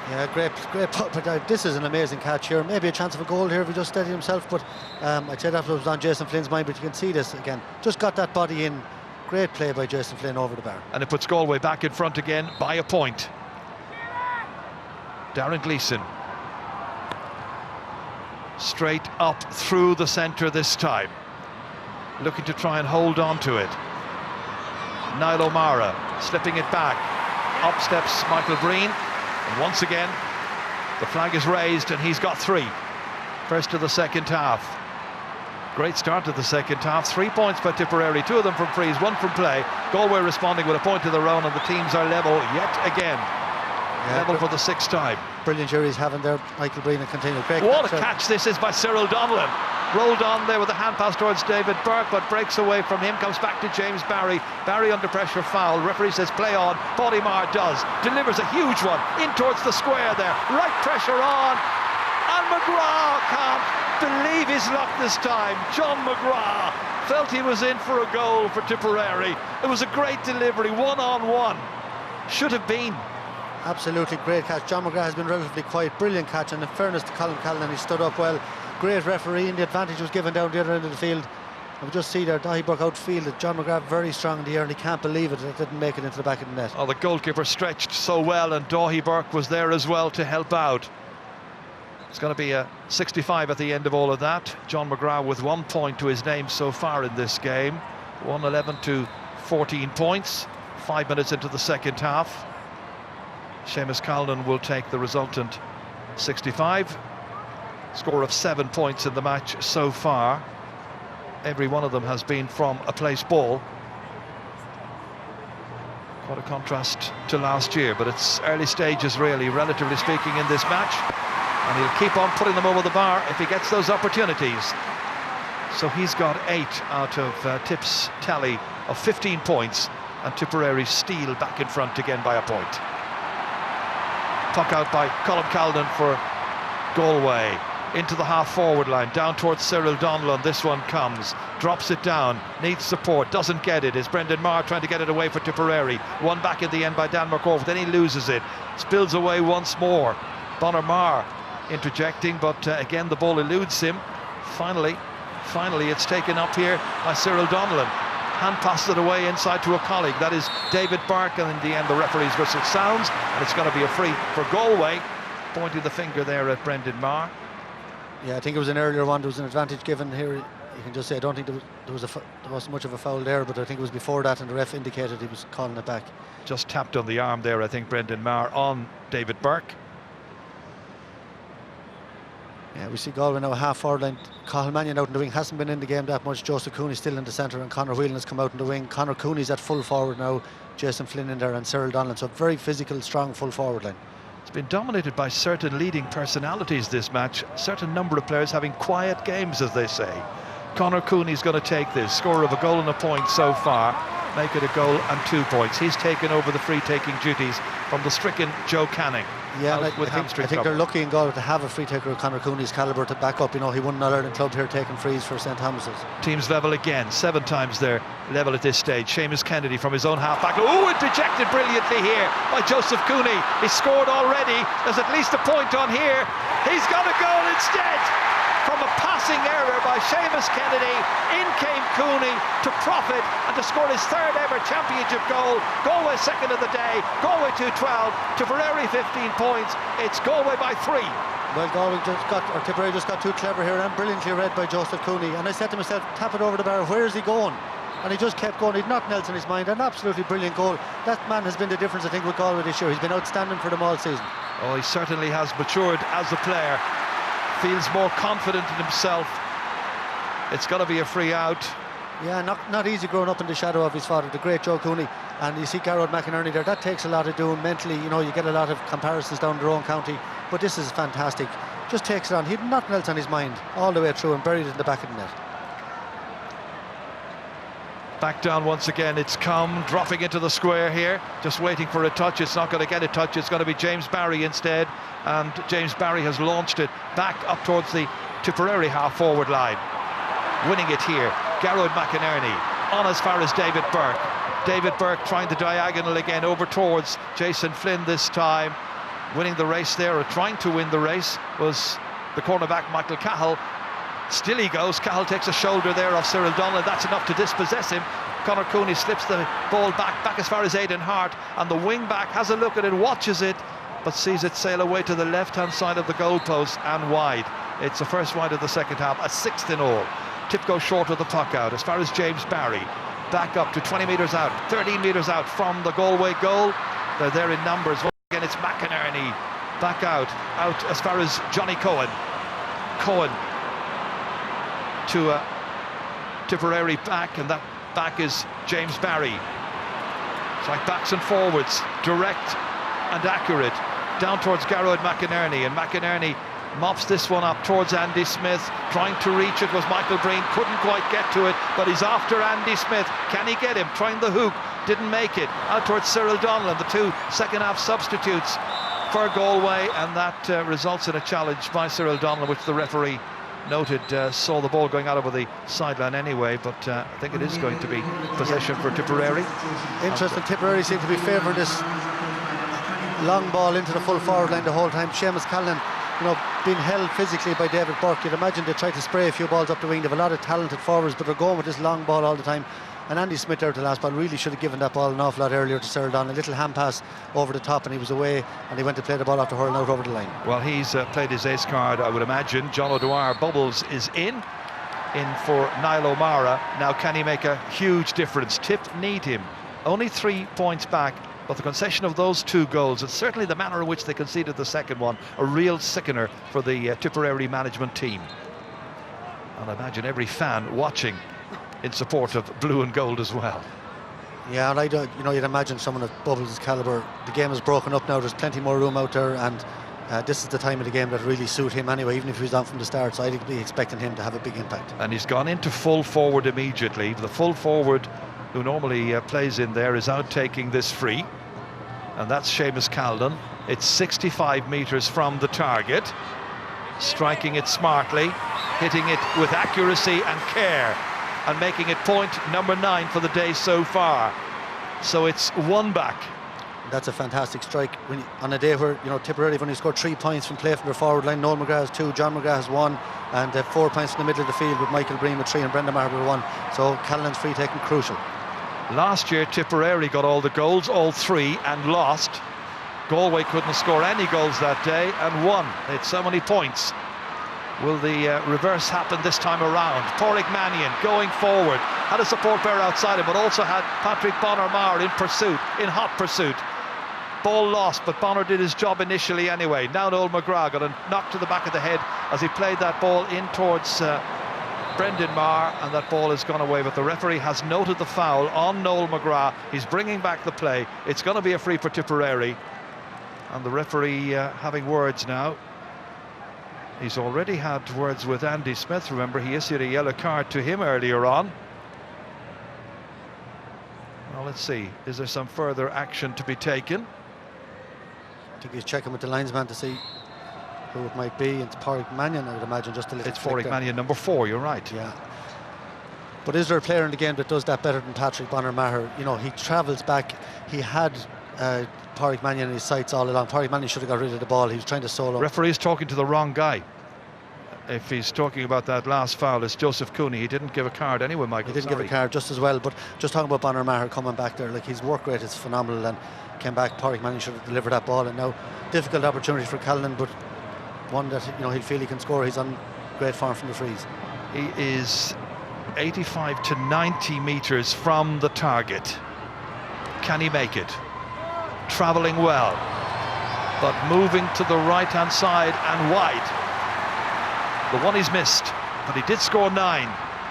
Yeah, great putt, but this is an amazing catch here. Maybe a chance of a goal here if he just steadied himself, but I'd say that was on Jason Flynn's mind, but you can see this again. Just got that body in. Great play by Jason Flynn over the bar. And it puts Galway back in front again by a point. Darren Gleeson. Straight up through the centre this time. Looking to try and hold on to it. Niall O'Mara slipping it back. Up steps Michael Breen. And once again, the flag is raised and he's got 3. First of the second half. Great start to the second half. 3 points by Tipperary, 2 of them from frees, 1 from play. Galway responding with a point of their own, and the teams are level yet again. Yeah, level for the 6th time. Brilliant juries having their Michael Breen and continue. Great what a catch this is by Cyril Donnellan. Rolled on there with a hand pass towards David Burke, but breaks away from him, comes back to James Barry. Barry under pressure, foul. Referee says play on. Pádraig does. Delivers a huge one in towards the square there. Right pressure on. And McGrath can't believe his luck this time. John McGrath felt he was in for a goal for Tipperary. It was a great delivery, 1-on-1. Should have been. Absolutely great catch. John McGrath has been relatively quiet. Brilliant catch, and in fairness to Colin Callan, he stood up well. Great refereeing. The advantage was given down the other end of the field. And we just see there, Daithí Burke outfielded. John McGrath very strong in the air, and he can't believe it didn't make it into the back of the net. Oh, the goalkeeper stretched so well, and Daithí Burke was there as well to help out. It's going to be a 65 at the end of all of that. John McGrath with 1 point to his name so far in this game. 111 to 14 points. 5 minutes into the second half. Seamus Callan will take the resultant 65. Score of 7 points in the match so far. Every one of them has been from a place ball. Quite a contrast to last year, but it's early stages really, relatively speaking, in this match. And he'll keep on putting them over the bar if he gets those opportunities. So he's got 8 out of Tip's tally of 15 points, and Tipperary steal back in front again by a point. Puck out by Colm Callan for Galway. Into the half-forward line, down towards Cyril Donnellan. This one comes, drops it down, needs support, doesn't get it. Is Brendan Marr trying to get it away for Tipperary. One back at the end by Dan McCormack, then he loses it. Spills away once more. Bonner-Marr interjecting, but again the ball eludes him. Finally finally it's taken up here by Cyril Donnellan. Hand passes it away inside to a colleague, that is David Burke, and in the end the referee's whistle sounds and it's going to be a free for Galway, pointing the finger there at Brendan Maher. Yeah, I think it was an earlier one. There was an advantage given here. You can just say I don't think there wasn't much of a foul there, but I think it was before that, and the ref indicated he was calling it back. Just tapped on the arm there, I think, Brendan Maher on David Burke. Yeah, we see Galway now half forward line. Cathal Mannion out in the wing, hasn't been in the game that much. Joseph Cooney still in the centre, and Conor Whelan has come out in the wing. Conor Cooney's at full forward now, Jason Flynn in there, and Cyril Donnellan. So very physical, strong full forward line. It's been dominated by certain leading personalities this match, a certain number of players having quiet games, as they say. Conor Cooney's going to take this, score of a goal and a point so far, make it a goal and 2 points. He's taken over the free-taking duties from the stricken Joe Canning. Yeah, I think they're lucky in Galway to have a free taker of Conor Cooney's calibre to back up. You know, he won an All-Ireland club here taking frees for St Thomas's. Teams level again, 7 times their level at this stage. Seamus Kennedy from his own half-back. Oh, interjected brilliantly here by Joseph Cooney. He scored already. There's at least a point on here. He's got a goal instead. From a passing error by Seamus Kennedy, in came Cooney to profit and to score his 3rd ever championship goal. Galway second of the day, Galway 2-12, Tipperary 15 points. It's Galway by 3. Well, Tipperary just got too clever here, and brilliantly read by Joseph Cooney. And I said to myself, tap it over the bar, where is he going? And he just kept going. He'd nothing else in his mind. An absolutely brilliant goal. That man has been the difference, I think, with Galway this year. He's been outstanding for them all season. Oh, he certainly has matured as a player. Feels more confident in himself. It's going to be a free out. Yeah, not easy growing up in the shadow of his father, the great Joe Cooney. And you see Garrod McInerney there. That takes a lot of doing mentally. You know, you get a lot of comparisons down their own county. But this is fantastic. Just takes it on. He had nothing else on his mind all the way through and buried it in the back of the net. Back down once again, it's come, dropping into the square here, just waiting for a touch. It's not going to get a touch, it's going to be James Barry instead, and James Barry has launched it back up towards the Tipperary half-forward line. Winning it here, Garrod McInerney, on as far as David Burke. David Burke trying the diagonal again over towards Jason Flynn this time. Winning the race there, or trying to win the race, was the cornerback Michael Cahill. Still he goes. Cahill takes a shoulder there off Cyril Donnellan. That's enough to dispossess him. Conor Cooney slips the ball back as far as Aidan Hart, and the wing back has a look at it, watches it, but sees it sail away to the left-hand side of the goalpost and wide. It's the first wide of the second half, a 6th in all. Tip goes short of the puck out as far as James Barry. Back up to 20 metres out, 13 metres out from the Galway goal. They're there in numbers. Once again, it's McInerney. Back out as far as Johnny Cohen. Cohen to a Tipperary back, and that back is James Barry. It's like backs and forwards, direct and accurate, down towards Garrod McInerney, and McInerney mops this one up towards Andy Smith. Trying to reach it was Michael Breen, couldn't quite get to it, but he's after Andy Smith. Can he get him? Trying the hook, didn't make it. Out towards Cyril Donnellan, the 2 second-half substitutes for Galway, and that results in a challenge by Cyril Donnellan, which the referee noted saw the ball going out over the sideline anyway, but I think it is going to be possession for Tipperary. Interesting, Tipperary seem to be favouring this long ball into the full forward line the whole time. Seamus Callan, you know, being held physically by David Burke. You'd imagine they try to spray a few balls up the wing. They have a lot of talented forwards, but they're going with this long ball all the time. And Andy Smith there at the last ball really should have given that ball an awful lot earlier to Cyril Donnellan. A little hand pass over the top and he was away, and he went to play the ball after hurling out over the line. Well, he's played his ace card, I would imagine. John O'Dwyer Bubbles is in for Niall O'Mara. Now, can he make a huge difference? Tip need him. Only 3 points back, but the concession of those 2 goals, and certainly the manner in which they conceded the second one, a real sickener for the Tipperary management team. And I imagine every fan watching in support of blue and gold as well. Yeah, and you know, you'd imagine someone of Bubbles' calibre. The game is broken up now. There's plenty more room out there, and this is the time of the game that really suit him anyway, even if he's on from the start. So I'd be expecting him to have a big impact. And he's gone into full forward immediately. The full forward who normally plays in there is out taking this free, and that's Seamus Callan. It's 65 metres from the target, striking it smartly, hitting it with accuracy and care, and making it point number 9 for the day so far. So it's 1 back That's a fantastic strike on a day where, you know, Tipperary have only scored 3 points from play from their forward line. Noel McGrath has 2, John McGrath has 1, and 4 points in the middle of the field with Michael Breen with 3 and Brendan Maher with 1. So Callan's free taking crucial. Last year Tipperary got all the goals, all 3, and lost. Galway couldn't score any goals that day and won. They had so many points. Will the reverse happen this time around? Pádraig Mannion going forward, had a support bearer outside him, but also had Patrick Bonner-Maher in pursuit, in hot pursuit. Ball lost, but Bonner did his job initially anyway. Now Noel McGrath got a knock to the back of the head as he played that ball in towards Brendan Maher, and that ball has gone away. But the referee has noted the foul on Noel McGrath. He's bringing back the play. It's going to be a free for Tipperary, and the referee having words now. He's already had words with Andy Smith. Remember, he issued a yellow card to him earlier on. Well, let's see. Is there some further action to be taken? I think he's checking with the linesman to see who it might be. It's Pádraig Mannion, I would imagine, just a little. It's Pádraig Mannion, number 4, you're right. Yeah. But is there a player in the game that does that better than Patrick Bonner-Maher? You know, he travels back. He had Pádraig Mannion in his sights all along. Pádraig Mannion should have got rid of the ball. He was trying to solo. Referee's talking to the wrong guy. If he's talking about that last foul, it's Joseph Cooney. He didn't give a card anyway, Michael. He didn't give a card just as well. But just talking about Bonner-Maher coming back there, like, his work rate is phenomenal, and came back. Pádraig Mannion should have delivered that ball, and now difficult opportunity for Callan, but one that, you know, he'll feel he can score. He's on great form from the frees. He is 85 to 90 metres from the target. Can he make it? Travelling well, but moving to the right hand side and wide. The one he's missed, but he did score 9,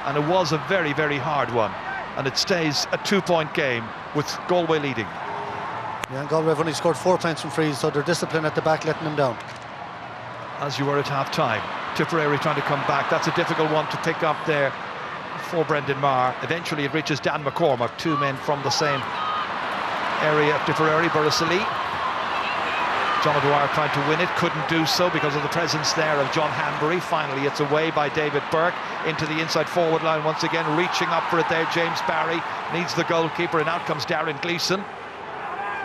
and it was a very, very hard one, and it stays a 2-point game with Galway leading. Yeah, and Galway have only scored 4 points from frees, so their discipline at the back letting them down. As you were at half time, Tipperary trying to come back. That's a difficult one to pick up there for Brendan Maher. Eventually it reaches Dan McCormack, 2 men from the same area of Tipperary. Burrisali. John O'Dwyer trying to win it, couldn't do so because of the presence there of John Hanbury. Finally it's away by David Burke into the inside forward line once again, reaching up for it there. James Barry needs the goalkeeper, and out comes Darren Gleeson.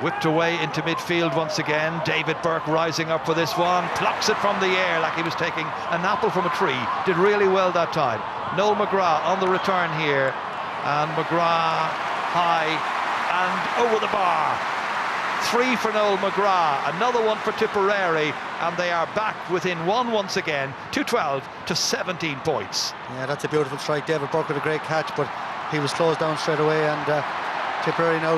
Whipped away into midfield once again. David Burke rising up for this one, plucks it from the air like he was taking an apple from a tree. Did really well that time. Noel McGrath on the return here, and McGrath high and over the bar. 3 for Noel McGrath, another one for Tipperary, and they are back within 1 once again, 12 to 17 points. Yeah, that's a beautiful strike. David Burke with a great catch, but he was closed down straight away, and Tipperary now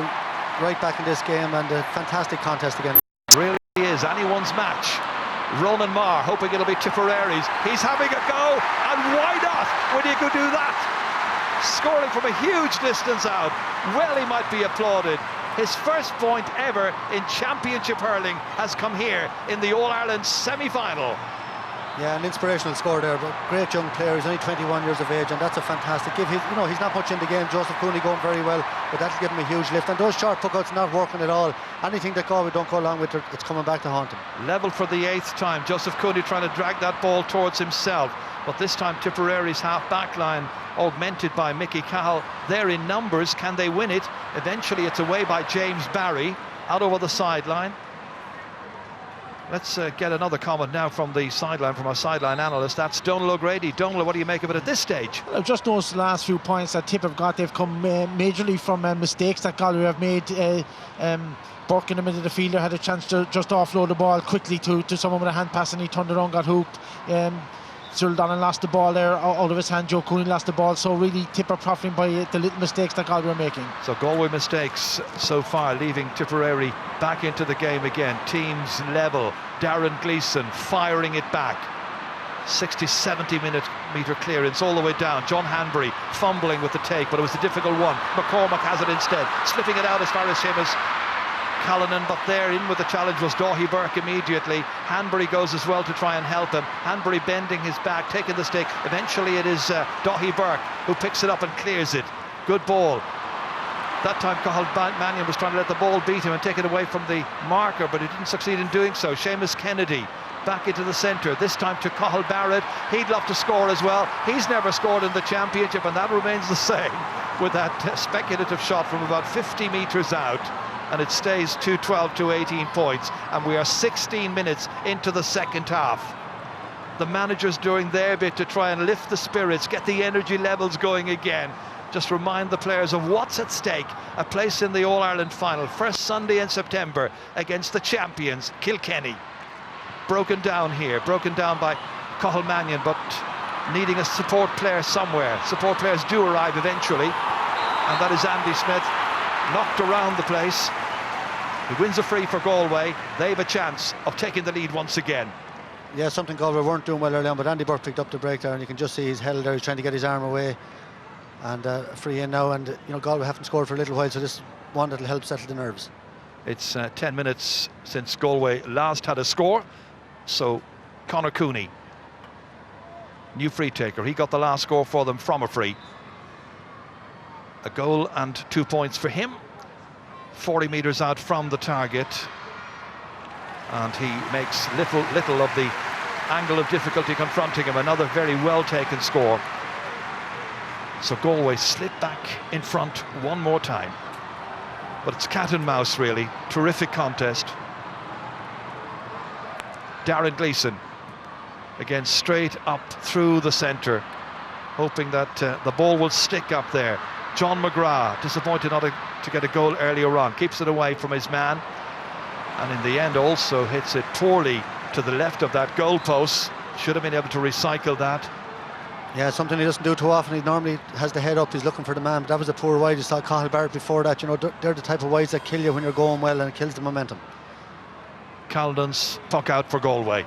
right back in this game, and a fantastic contest again. Really is anyone's match. Ronan Marr hoping it'll be Tipperary's. He's having a go, and why not when you could do that? Scoring from a huge distance out. Well, he might be applauded. His first point ever in Championship hurling has come here in the All-Ireland semi-final. Yeah, an inspirational score there, but great young player. He's only 21 years of age, and that's a fantastic give. You know, he's not much in the game. Joseph Cooney going very well, but that'll give him a huge lift. And those short puckouts not working at all. Anything that Galway don't go along with, it's coming back to haunt him. Level for the 8th time. Joseph Cooney trying to drag that ball towards himself, but this time Tipperary's half-back line augmented by Mickey Cahill. They're in numbers. Can they win it? Eventually it's away by James Barry out over the sideline. Let's get another comment now from the sideline, from our sideline analyst. That's Donal O'Grady. Donal, what do you make of it at this stage? I've just noticed the last few points that Tip have got, they've come majorly from mistakes that Galway have made. Burke in the middle of the field had a chance to just offload the ball quickly to someone with a hand pass, and he turned around, got hooked. Cyril Donnan lost the ball there out of his hand. Joe Cooney lost the ball. So really Tip are profiting by the little mistakes that Galway are making. So Galway mistakes so far, leaving Tipperary back into the game again. Teams level. Darren Gleeson firing it back. 60-70 metre clearance all the way down. John Hanbury fumbling with the take, but it was a difficult one. McCormack has it instead, slipping it out as far as Seamus Callanan, but there in with the challenge was Daithí Burke immediately. Hanbury goes as well to try and help him. Hanbury bending his back, taking the stick. Eventually it is Daithí Burke who picks it up and clears it. Good ball. That time Cathal Mannion was trying to let the ball beat him and take it away from the marker, but he didn't succeed in doing so. Seamus Kennedy back into the centre, this time to Cathal Barrett. He'd love to score as well. He's never scored in the championship, and that remains the same with that speculative shot from about 50 metres out. and it stays 2-12 to 18 points, and we are 16 minutes into the second half. The managers doing their bit to try and lift the spirits, get the energy levels going again. Just remind the players of what's at stake. A place in the All-Ireland final, first Sunday in September against the champions, Kilkenny. Broken down here, broken down by Cathal Mannion, but needing a support player somewhere. Support players do arrive eventually, and that is Andy Smith, knocked around the place. He wins a free for Galway. They have a chance of taking the lead once again. Yeah, something Galway weren't doing well early on, but Andy Burke picked up the break there, and you can just see he's held there. He's trying to get his arm away, and free in now. And you know, Galway haven't scored for a little while, so this is one that'll help settle the nerves. It's 10 minutes since Galway last had a score, so Conor Cooney, new free taker, he got the last score for them from a free. A goal and 2 points for him, 40 metres out from the target. And he makes little of the angle of difficulty confronting him. Another very well taken score. So Galway slip back in front one more time. But it's cat and mouse, really. Terrific contest. Darren Gleeson again, straight up through the centre, hoping that the ball will stick up there. John McGrath, disappointed not to get a goal earlier on, keeps it away from his man. And in the end also hits it poorly to the left of that goalpost. Should have been able to recycle that. Yeah, something he doesn't do too often. He normally has the head up, he's looking for the man, but that was a poor wide. You saw Cathal Barrett before that. You know, they're the type of wides that kill you when you're going well, and it kills the momentum. Calden's puck out for Galway.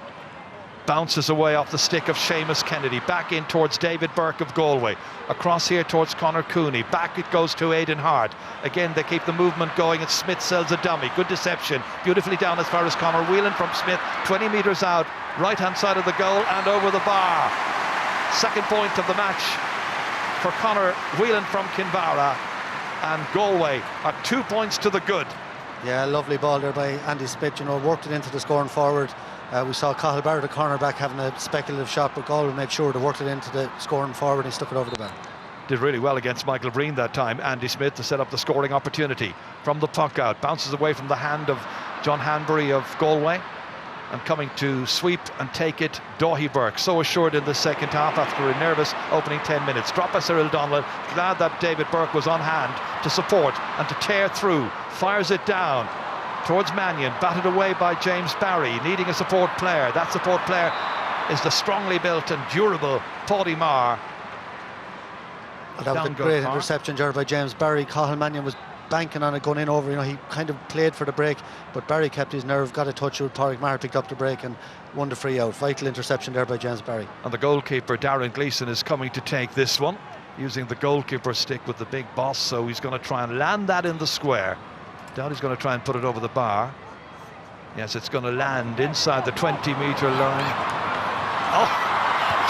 Bounces away off the stick of Seamus Kennedy. Back in towards David Burke of Galway. Across here towards Conor Cooney. Back it goes to Aidan Hart. Again, they keep the movement going, and Smith sells a dummy. Good deception. Beautifully down as far as Conor. Whelan from Smith. 20 metres out. Right-hand side of the goal and over the bar. Second point of the match for Conor Whelan from Kinvara. And Galway are 2 points to the good. Yeah, lovely ball there by Andy Smith. You know, worked it into the scoring forward. We saw Cathal Barrett, the cornerback, having a speculative shot, but Galway made sure to work it into the scoring forward and he stuck it over the bar. Did really well against Michael Breen that time, Andy Smith, to set up the scoring opportunity. From the puck out, bounces away from the hand of John Hanbury of Galway, and coming to sweep and take it, Daithí Burke, so assured in the second half after a nervous opening 10 minutes. Drop by Cyril Donnellan, glad that David Burke was on hand to support and to tear through. Fires it down towards Mannion, batted away by James Barry, needing a support player. That support player is the strongly built and durable Paddy Marr. That was a great interception there by James Barry. Cathal Mannion was banking on it, going in over. You know, he kind of played for the break, but Barry kept his nerve, got a touch with Pádraig Marr, picked up the break and won the free out. Vital interception there by James Barry. And the goalkeeper, Darren Gleeson, is coming to take this one, using the goalkeeper stick with the big boss, so he's going to try and land that in the square. Doubt he's going to try and put it over the bar. Yes, it's going to land inside the 20-metre line. Oh,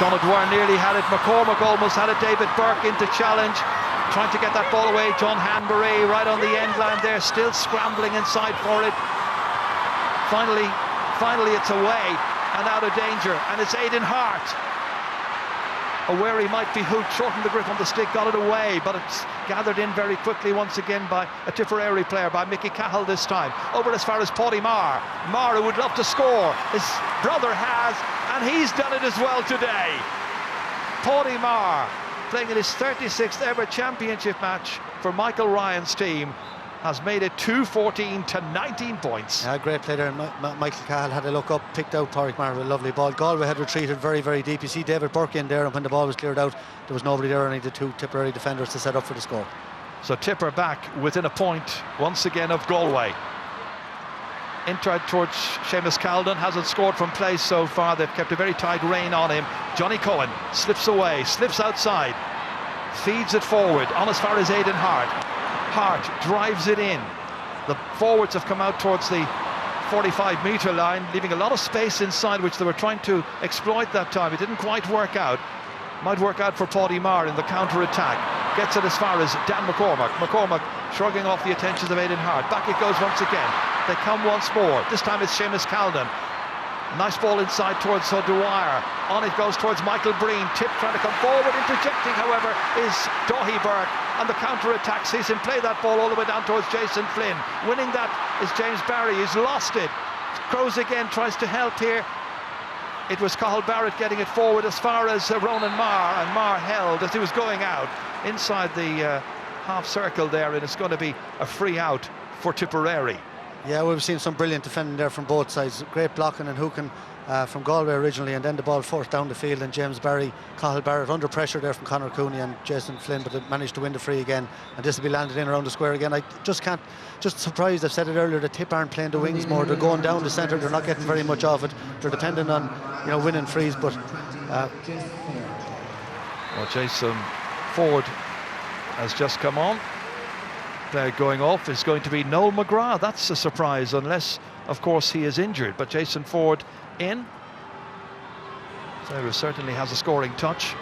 John O'Dwyer nearly had it. McCormack almost had it. David Burke into challenge, trying to get that ball away. John Hanbury right on the end line there, still scrambling inside for it. Finally it's away and out of danger, and it's Aidan Hart. Aware he might be hooked, shortened the grip on the stick, got it away, but it's gathered in very quickly once again by a Tipperary player, by Mickey Cahill this time. Over as far as Paddy Marr. Marr, who would love to score. His brother has, and he's done it as well today. Paddy Marr, playing in his 36th ever championship match for Michael Ryan's team, has made it 2-14 to 19 points. Yeah, great play there. Michael Cahill had a look up, picked out Pádraig Marr with a lovely ball. Galway had retreated very, very deep. You see David Burke in there, and when the ball was cleared out, there was nobody there, only the two Tipperary defenders to set up for the score. So Tipper back within a point once again of Galway. Inside towards Seamus Calden, hasn't scored from place so far. They've kept a very tight rein on him. Johnny Cohen slips away, slips outside, feeds it forward on as far as Aidan Hart. Hart drives it in. The forwards have come out towards the 45-metre line, leaving a lot of space inside, which they were trying to exploit that time. It didn't quite work out. Might work out for Paddy Marr in the counter-attack. Gets it as far as Dan McCormack. McCormack shrugging off the attentions of Aidan Hart. Back it goes once again. They come once more. This time it's Seamus Calden. Nice ball inside towards O'Dwyer. On it goes towards Michael Breen. Tip trying to come forward. Interjecting, however, is Daithí Burke. on the counter-attack. Sees him play that ball all the way down towards Jason Flynn. Winning that is James Barry. He's lost it. Crows again, tries to help here. It was Cathal Barrett getting it forward as far as Ronan Marr, and Marr held as he was going out inside the half circle there, and it's going to be a free out for Tipperary. Yeah, we've seen some brilliant defending there from both sides. Great blocking and hooking from Galway originally, and then the ball forced down the field, and James Barry, Cathal Barrett under pressure there from Conor Cooney and Jason Flynn, but they managed to win the free again, and this will be landed in around the square again. I just can't, just surprised, I've said it earlier, that Tip aren't playing the wings more. They're going down the centre, they're not getting very much of it. They're dependent on, you know, winning frees, but well, Jason Ford has just come on. They're going off is going to be Noel McGrath. That's a surprise, unless of course he is injured, but Jason Ford in, so he certainly has a scoring touch.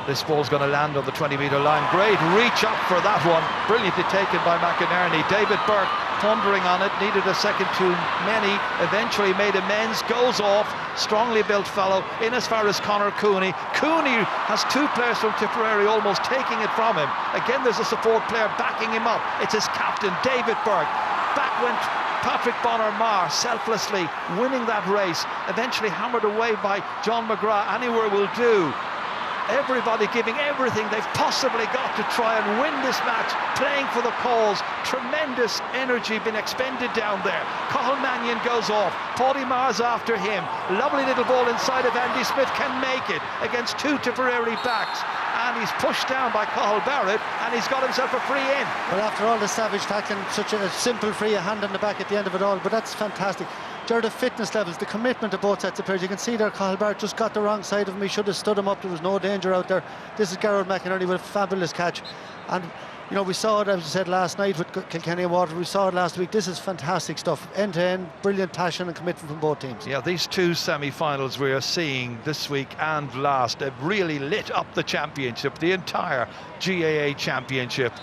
This ball's going to land on the 20-metre line. Great reach up for that one, brilliantly taken by McInerney. David Burke pondering on it, needed a second too many, eventually made amends, goes off, strongly built fellow, in as far as Conor Cooney. Cooney has two players from Tipperary almost taking it from him. Again, there's a support player backing him up. It's his captain, David Burke. Back went Patrick Bonner-Marr, selflessly winning that race, eventually hammered away by John McGrath. Anywhere will do. Everybody giving everything they've possibly got to try and win this match, playing for the cause. Tremendous energy being expended down there. Cathal Mannion goes off, Paddy Marr's after him. Lovely little ball inside of Andy Smith, can make it against two Tipperary backs, and he's pushed down by Cathal Barrett, and he's got himself a free in. Well, after all the savage tackling, such a simple free, a hand on the back at the end of it all, but that's fantastic. The fitness levels, the commitment of both sets of players. You can see there Cathal Barrett just got the wrong side of him. He should have stood him up. There was no danger out there. This is Gerard McInerney with a fabulous catch, and you know, we saw it, as I said, last night with Kilkenny and Waterford. We saw it last week. This is fantastic stuff, end to end, brilliant passion and commitment from both teams. Yeah, these two semi-finals we are seeing this week and last have really lit up the championship, the entire GAA championship,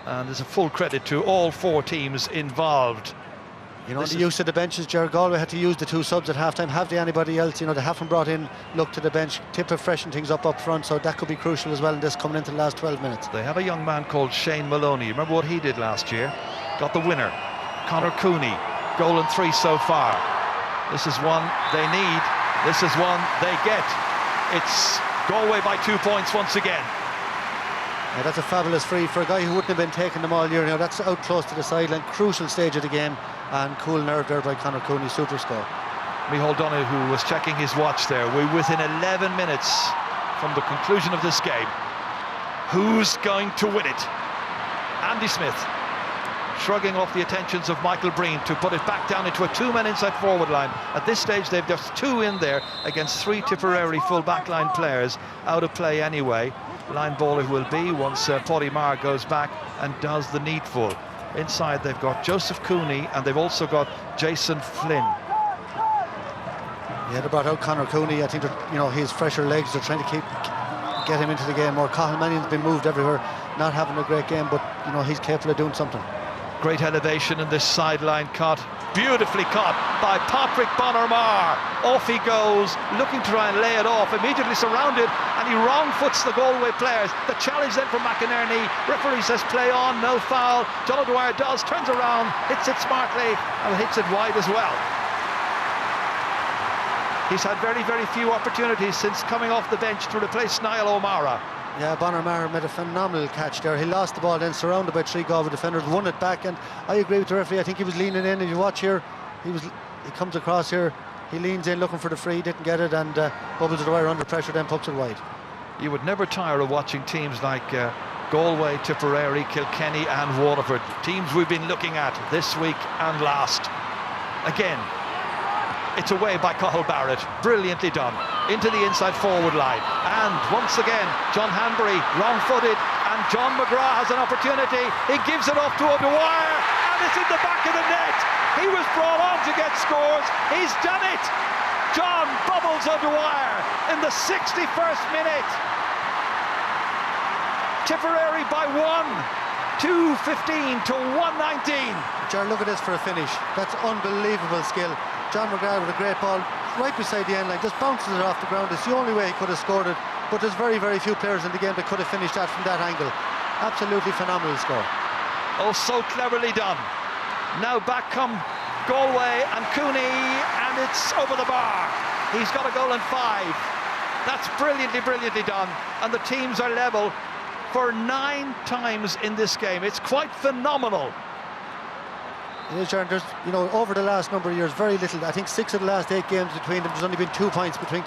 and there's a full credit to all four teams involved. You know, the use of the benches, Gerard Galway had to use the two subs at half-time. Have they anybody else? You know, they haven't brought in Look to the bench. Tip have freshened things up front, so that could be crucial as well in this coming into the last 12 minutes. They have a young man called Shane Maloney. Remember what he did last year? Got the winner. Conor Cooney, goal and 3 so far. This is one they need. This is one they get. It's Galway by 2 points once again. Yeah, that's a fabulous free for a guy who wouldn't have been taking them all year. You know, that's out close to the sideline, crucial stage of the game, and cool nerve there by Conor Cooney, super score. Micheál Donoghue was checking his watch there. We're within 11 minutes from the conclusion of this game. Who's going to win it? Andy Smith shrugging off the attentions of Michael Breen to put it back down into a two-man inside forward line. At this stage they've just two in there against three Tipperary full back line players out of play anyway. Line ball it will be once Paddy Marr goes back and does the needful. Inside they've got Joseph Cooney, and they've also got Jason Flynn. Yeah, they brought out Conor Cooney. I think that, you know, his fresher legs, they're trying to get him into the game more. Cathal Mannion's been moved everywhere, not having a great game, but you know, he's capable of doing something. Great elevation in this sideline cut, beautifully caught by Patrick Bonner-Marr. Off he goes, looking to try and lay it off, immediately surrounded, and he wrong foots the Galway players. The challenge then from McInerney. Referee says play on, no foul. John O'Dwyer does, turns around, hits it smartly, and hits it wide as well. He's had very, very few opportunities since coming off the bench to replace Niall O'Mara. Yeah, Bonner-Marr made a phenomenal catch there. He lost the ball, then surrounded by three Galway defenders, won it back, and I agree with the referee. I think he was leaning in. If you watch here, he comes across here, he leans in looking for the free, didn't get it, and bubbles the wire under pressure, then puts it wide. You would never tire of watching teams like Galway, Tipperary, Kilkenny and Waterford, teams we've been looking at this week and last. Again, it's away by Cathal Barrett, brilliantly done, into the inside forward line, and once again John Hanbury wrong-footed, and John McGrath has an opportunity. He gives it off to O'Dwyer, and it's in the back of the net. He was brought on to get scores. He's done it. John Bubbles O'Dwyer in the 61st minute. Tipperary by 1, 2:15 to 1:19. Jar, look at this for a finish. That's unbelievable skill. John McGrath with a great ball right beside the end line, just bounces it off the ground. It's the only way he could have scored it, but there's very, very few players in the game that could have finished that from that angle. Absolutely phenomenal score. Oh, so cleverly done. Now back come Galway and Cooney, and it's over the bar. He's got a goal in 5. That's brilliantly done, and the teams are level for 9 times in this game. It's quite phenomenal. It is, Sharon. There's, over the last number of years, very little. I think 6 of the last 8 games between them, there's only been 2 points between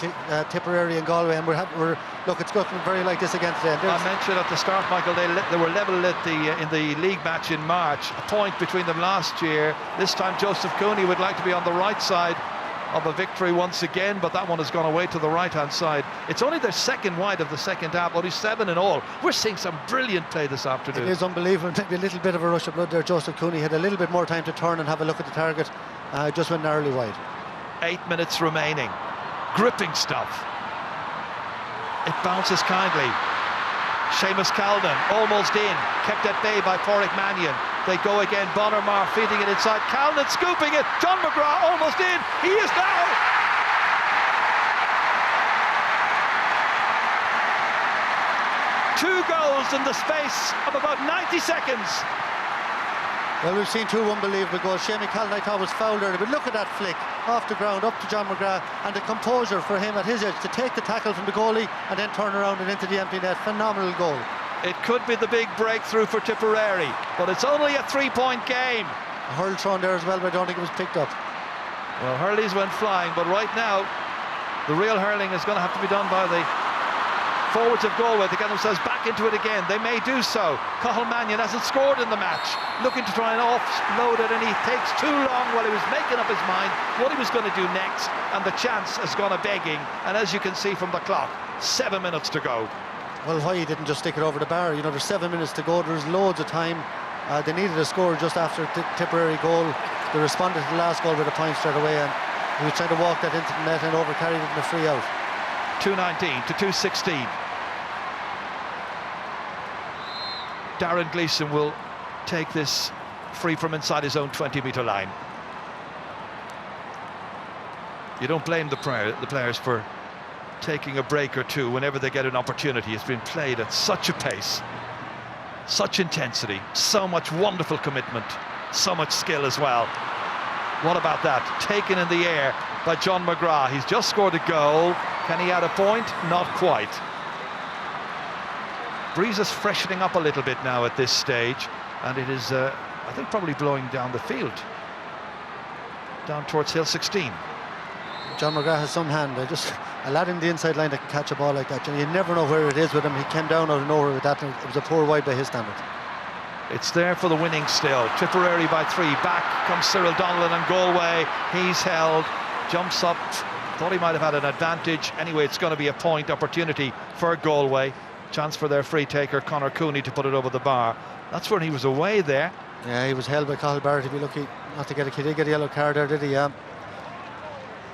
Tipperary and Galway, and look, it's looking very like this again today. I mentioned at the start, Michael, they were level in the league match in March. A point between them last year. This time, Joseph Cooney would like to be on the right side of a victory once again, but that one has gone away to the right-hand side. It's only their second wide of the second half, only 7 in all. We're seeing some brilliant play this afternoon. It is unbelievable. Maybe a little bit of a rush of blood there. Joseph Cooney had a little bit more time to turn and have a look at the target. Just went narrowly wide. 8 minutes remaining. Gripping stuff. It bounces kindly. Seamus Calden almost in, kept at bay by Pádraig Mannion. They go again, Bonner-Marr feeding it inside, Calden scooping it, John McGrath almost in, he is now! Two goals in the space of about 90 seconds. Well, we've seen 2 unbelievable goals. Seamus Calden, I thought, was fouled there, but look at that flick off the ground up to John McGrath, and the composure for him at his edge to take the tackle from the goalie and then turn around and into the empty net. Phenomenal goal. It could be the big breakthrough for Tipperary, but it's only a 3-point game. A hurl thrown there as well, but I don't think it was picked up. Well, hurleys went flying, but right now the real hurling is going to have to be done by the forwards of Galway to get themselves back into it again. They may do so. Cathal Mannion hasn't scored in the match, looking to try and offload it, and he takes too long while he was making up his mind what he was going to do next, and the chance has gone a-begging. And as you can see from the clock, 7 minutes to go. Well, why he didn't just stick it over the bar? There's 7 minutes to go. There's loads of time. They needed a score just after the Tipperary goal. They responded to the last goal with a point straight away, and he was trying to walk that into the net and overcarried it in a free out. 2:19 to 2:16. Darren Gleeson will take this free from inside his own 20-metre line. You don't blame the players for taking a break or two whenever they get an opportunity. It's been played at such a pace, such intensity, so much wonderful commitment, so much skill as well. What about that? Taken in the air by John McGrath. He's just scored a goal. Can he add a point? Not quite. Breeze is freshening up a little bit now at this stage, and it is, I think, probably blowing down the field, down towards Hill 16. John McGrath has some hand. A lad in the inside line that can catch a ball like that. You never know where it is with him. He came down out of nowhere with that, and it was a poor wide by his standard. It's there for the winning still. Tipperary by 3. Back comes Cyril Donnellan and Galway. He's held, jumps up, thought he might have had an advantage. Anyway, it's going to be a point opportunity for Galway. Chance for their free taker, Conor Cooney, to put it over the bar. That's when he was away there. Yeah, he was held by Cathal Barrett. He'd be lucky not to get a kid. He did get a yellow card there, did he? Yeah.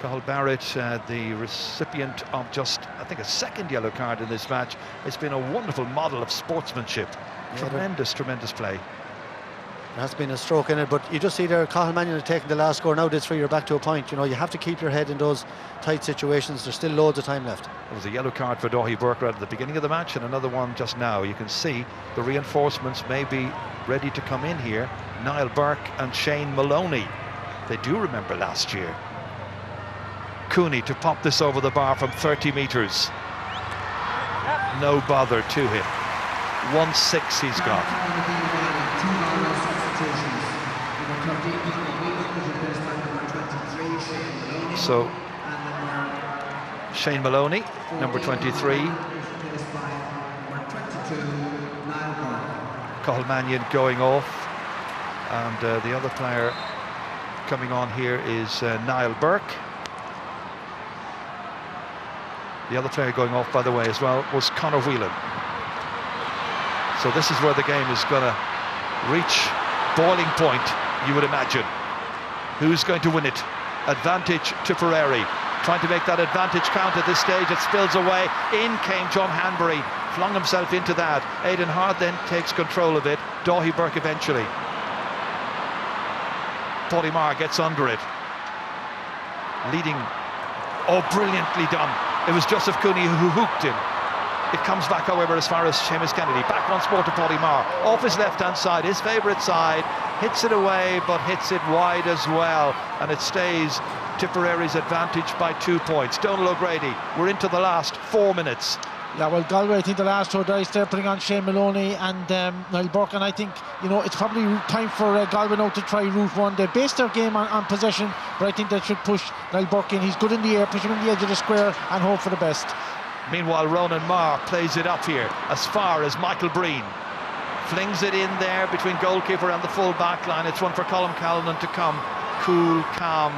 Cathal Barrett, the recipient of just, I think, a second yellow card in this match. It's been a wonderful model of sportsmanship. Yeah, tremendous play. There has been a stroke in it, but you just see there, Cathal Mannion had taken the last score. Now this 3, you're back to a point. You have to keep your head in those tight situations. There's still loads of time left. There was a yellow card for Dáithí Burke right at the beginning of the match, and another one just now. You can see the reinforcements may be ready to come in here. Niall Burke and Shane Maloney. They do remember last year. Cooney to pop this over the bar from 30 metres. No bother to him. 1-6 he's got. So Shane Maloney, number 23. Cathal Mannion going off, and the other player coming on here is Niall Burke. The other player going off, by the way, as well, was Conor Whelan. So this is where the game is going to reach boiling point, you would imagine. Who's going to win it? Advantage Tipperary, trying to make that advantage count at this stage. It spills away. In came John Hanbury, flung himself into that. Aidan Hart then takes control of it. Dáithí Burke eventually. Pádraig Mannion gets under it. Leading. Oh, brilliantly done. It was Joseph Cooney who hooked him. It comes back, however, as far as Seamus Kennedy. Back once more to Paddy Maher. Off his left-hand side, his favourite side. Hits it away, but hits it wide as well. And it stays Tipperary's advantage by 2 points. Donal O'Grady, we're into the last 4 minutes. Yeah, well, Galway, I think the last 2 days they're putting on Shane Maloney and Niall Burke, and I think, you know, it's probably time for Galway now to try route one. They base their game on possession, but I think they should push Niall Burke in. He's good in the air, push him in the edge of the square and hope for the best. Meanwhile, Ronan Maher plays it up here as far as Michael Breen. Flings it in there between goalkeeper and the full back line. It's one for Colm Callanan to come cool, calm,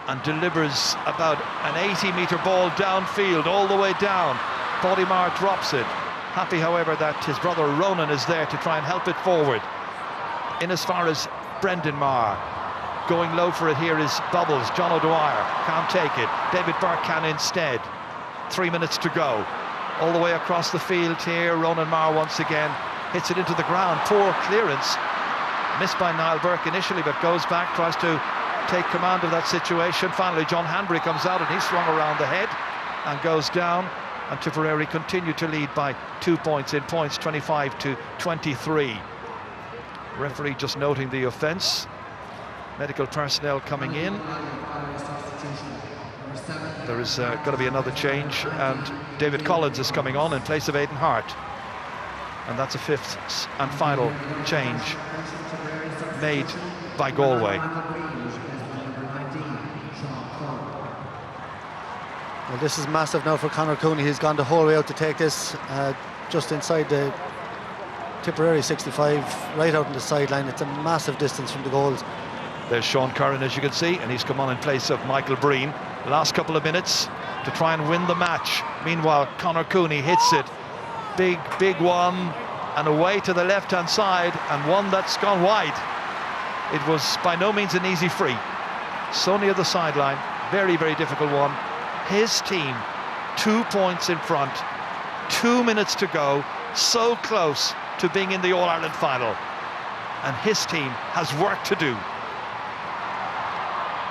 and delivers about an 80-metre ball downfield, all the way down. Paddy Maher drops it. Happy, however, that his brother Ronan is there to try and help it forward. In as far as Brendan Maher. Going low for it here is Bubbles. John O'Dwyer can't take it. David Burke can instead. 3 minutes to go. All the way across the field here, Ronan Maher once again hits it into the ground. Poor clearance. Missed by Niall Burke initially, but goes back, tries to take command of that situation. Finally, John Hanbury comes out and he's swung around the head and goes down. And Tipperary continue to lead by 2 points in points, 25-23. Referee just noting the offence. Medical personnel coming in. There is going to be another change, and David Collins is coming on in place of Aidan Hart. And that's a fifth and final change made by Galway. Well, this is massive now for Conor Cooney. He's gone the whole way out to take this just inside the Tipperary 65, right out on the sideline. It's a massive distance from the goals. There's Sean Curran, as you can see, and he's come on in place of Michael Breen. Last couple of minutes to try and win the match. Meanwhile, Conor Cooney hits it. Big one, and away to the left-hand side, and one that's gone wide. It was by no means an easy free. Sonny at the sideline, very difficult one. His team 2 points in front, 2 minutes to go, so close to being in the All-Ireland final, and his team has work to do.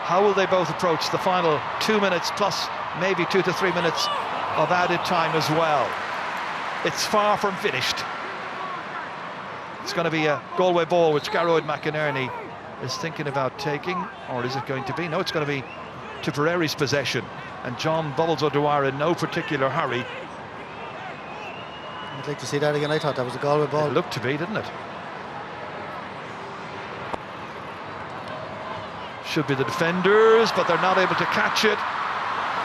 How will they both approach the final 2 minutes plus maybe 2 to 3 minutes of added time as well? It's far from finished. It's going to be a Galway ball which Garrod McInerney is thinking about taking, or is it going to be? No, it's going to be Tipperary's possession, and John Bubbles O'Dwyer in no particular hurry. I'd like to see that again. I thought that was a Galway ball. It looked to be, didn't it? Should be the defenders, but they're not able to catch it.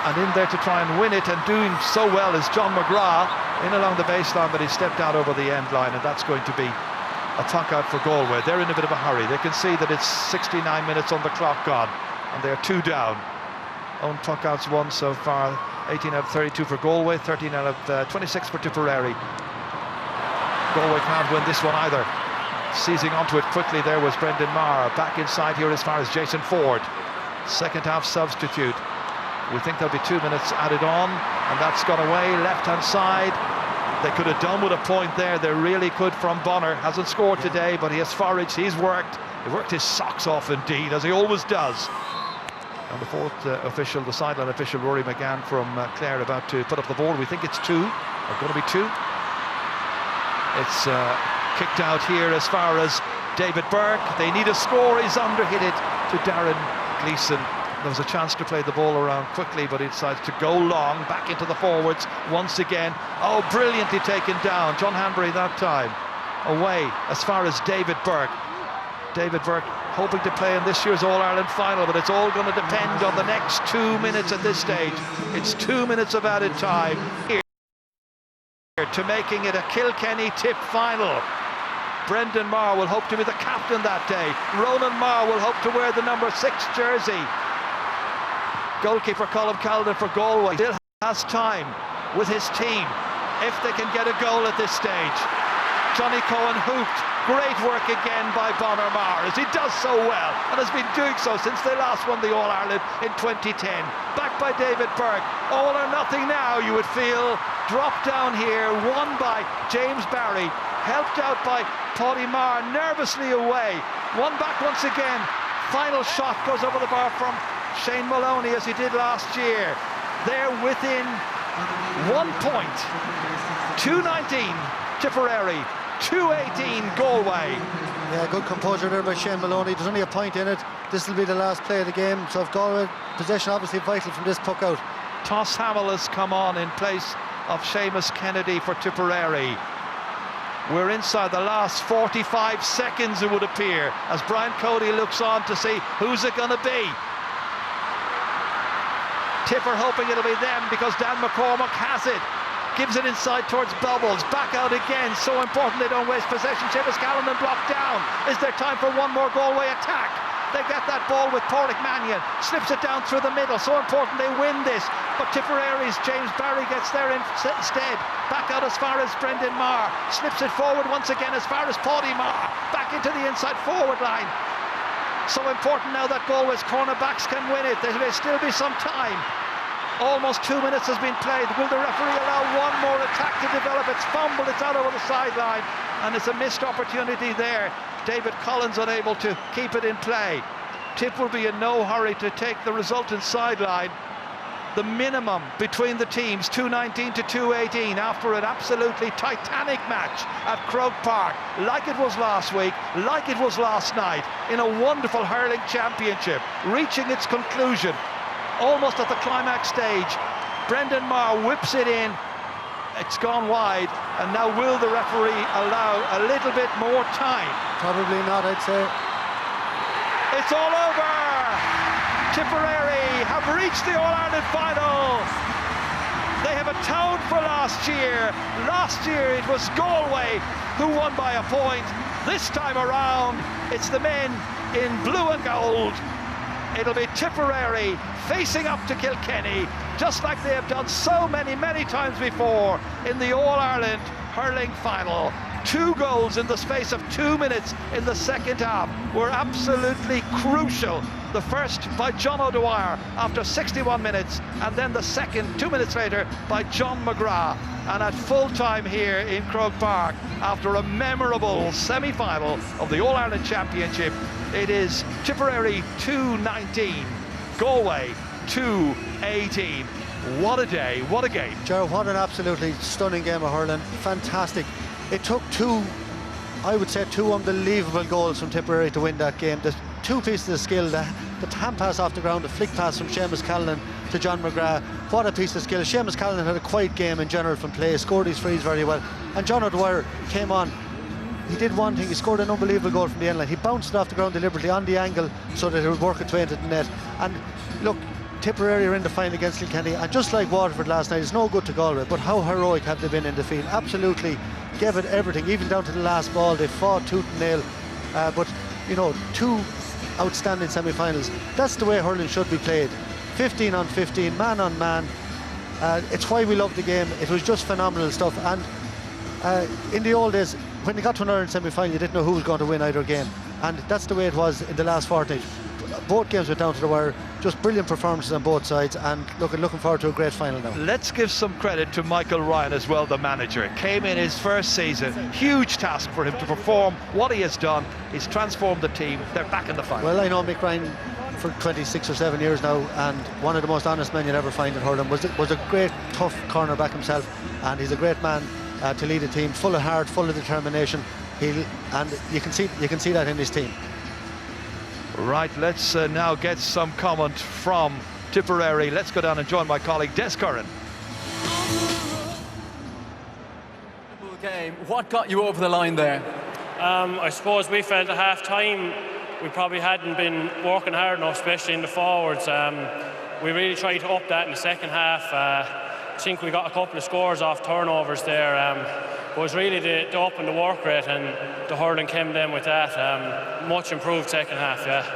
And in there to try and win it, and doing so well, is John McGrath in along the baseline, but he stepped out over the end line, and that's going to be a puck out for Galway. They're in a bit of a hurry. They can see that it's 69 minutes on the clock gone, and they're 2 down. Own puck outs 1 so far, 18 out of 32 for Galway, 13 out of 26 for Tipperary. Galway can't win this one either. Seizing onto it quickly there was Brendan Maher. Back inside here as far as Jason Ford. Second half substitute. We think there'll be 2 minutes added on, and that's gone away. Left-hand side. They could have done with a point there. They really could from Bonner. Hasn't scored today, but he has foraged. He's worked. He worked his socks off indeed, as he always does. And the fourth official, the sideline official, Rory McGann from Clare, about to put up the ball. We think it's 2, or going to be 2. It's kicked out here as far as David Burke. They need a score. He's under-hit it to Darren Gleeson. There was a chance to play the ball around quickly, but he decides to go long, back into the forwards once again. Oh, brilliantly taken down. John Hanbury that time. Away as far as David Burke. David Burke hoping to play in this year's All-Ireland final, but it's all going to depend on the next 2 minutes at this stage. It's 2 minutes of added time here to making it a Kilkenny Tip final. Brendan Maher will hope to be the captain that day. Ronan Maher will hope to wear the number 6 jersey. Goalkeeper Colm Callanan for Galway still has time with his team if they can get a goal at this stage. Johnny Cohen hooped. Great work again by Bonner Maher, as he does so well and has been doing so since they last won the All-Ireland in 2010. Back by David Burke. All or nothing now, you would feel. Dropped down here, won by James Barry. Helped out by Paddy Maher, nervously away. Won back once again. Final shot goes over the bar from Shane Maloney, as he did last year. They're within 1 point. 2-19 Tipperary, 2-18 Galway. Yeah, good composure there by Shane Maloney. There's only a point in it. This will be the last play of the game. So if Galway, possession obviously vital from this puck out. Toss Hamill has come on in place of Seamus Kennedy for Tipperary. We're inside the last 45 seconds, it would appear, as Brian Cody looks on to see who's it going to be. Tipper hoping it'll be them because Dan McCormack has it. Gives it inside towards Bubbles, back out again. So important they don't waste possession. Seamus Callanan blocked down. Is there time for one more Galway attack? They get that ball with Pádraig Mannion, slips it down through the middle. So important they win this. But Tipperary's James Barry gets there instead. Back out as far as Brendan Marr, slips it forward once again as far as Paddy Marr. Back into the inside forward line. So important now that Galway's cornerbacks can win it. There may still be some time. Almost 2 minutes has been played. Will the referee allow one more attack to develop? It's fumbled, it's out over the sideline, and it's a missed opportunity there. David Collins unable to keep it in play. Tip will be in no hurry to take the resultant sideline. The minimum between the teams, 2-19 to 2-18, after an absolutely titanic match at Croke Park, like it was last week, like it was last night, in a wonderful hurling championship, reaching its conclusion. Almost at the climax stage, Brendan Marr whips it in. It's gone wide, and now will the referee allow a little bit more time? Probably not, I'd say. It's all over. Tipperary have reached the All-Ireland final. They have atoned for last year. Last year it was Galway who won by a point. This time around, it's the men in blue and gold. It'll be Tipperary facing up to Kilkenny, just like they have done so many times before in the All-Ireland hurling final. 2 goals in the space of 2 minutes in the second half were absolutely crucial. The first by John O'Dwyer after 61 minutes, and then the second 2 minutes later by John McGrath. And at full time here in Croke Park, after a memorable semi-final of the All-Ireland Championship, it is Tipperary 2-19, Galway 2-18. What a day, what a game. Gerard, what an absolutely stunning game of hurling. Fantastic. It took I would say two unbelievable goals from Tipperary to win that game. The 2 pieces of skill, the hand pass off the ground, the flick pass from Seamus Callanan to John McGrath. What a piece of skill. Seamus Callanan had a quiet game in general from play, scored his frees very well. And John O'Dwyer came on. He did one thing, he scored an unbelievable goal from the end line. He bounced it off the ground deliberately on the angle so that it would work its way into the net. And look, Tipperary are in the final against Kilkenny, and just like Waterford last night, it's no good to Galway, but how heroic have they been in the field? Absolutely gave it everything, even down to the last ball. They fought tooth and nail, but you know, 2 outstanding semi-finals. That's the way hurling should be played. 15 on 15, man on man. It's why we love the game. It was just phenomenal stuff. And in the old days, when they got to an Ireland semi-final, you didn't know who was going to win either game, and that's the way it was in the last fortnight. Both games went down to the wire. Just brilliant performances on both sides, and looking forward to a great final now. Let's give some credit to Michael Ryan as well, the manager. Came in his first season, huge task for him to perform what he has done. He's transformed the team. They're back in the final. Well, I know Mick Ryan for 26 or 7 years now, and one of the most honest men you'll ever find in hurling. Was a great tough cornerback himself, and he's a great man to lead a team, full of heart, full of determination. And you can see that in his team. Right, let's now get some comment from Tipperary. Let's go down and join my colleague Des Curran. Game. What got you over the line there? I suppose we felt at half-time we probably hadn't been working hard enough, especially in the forwards. We really tried to up that in the second half. I think we got a couple of scores off turnovers there. It was really the up and the work rate, and the hurling came then with that. Much improved second half, yeah.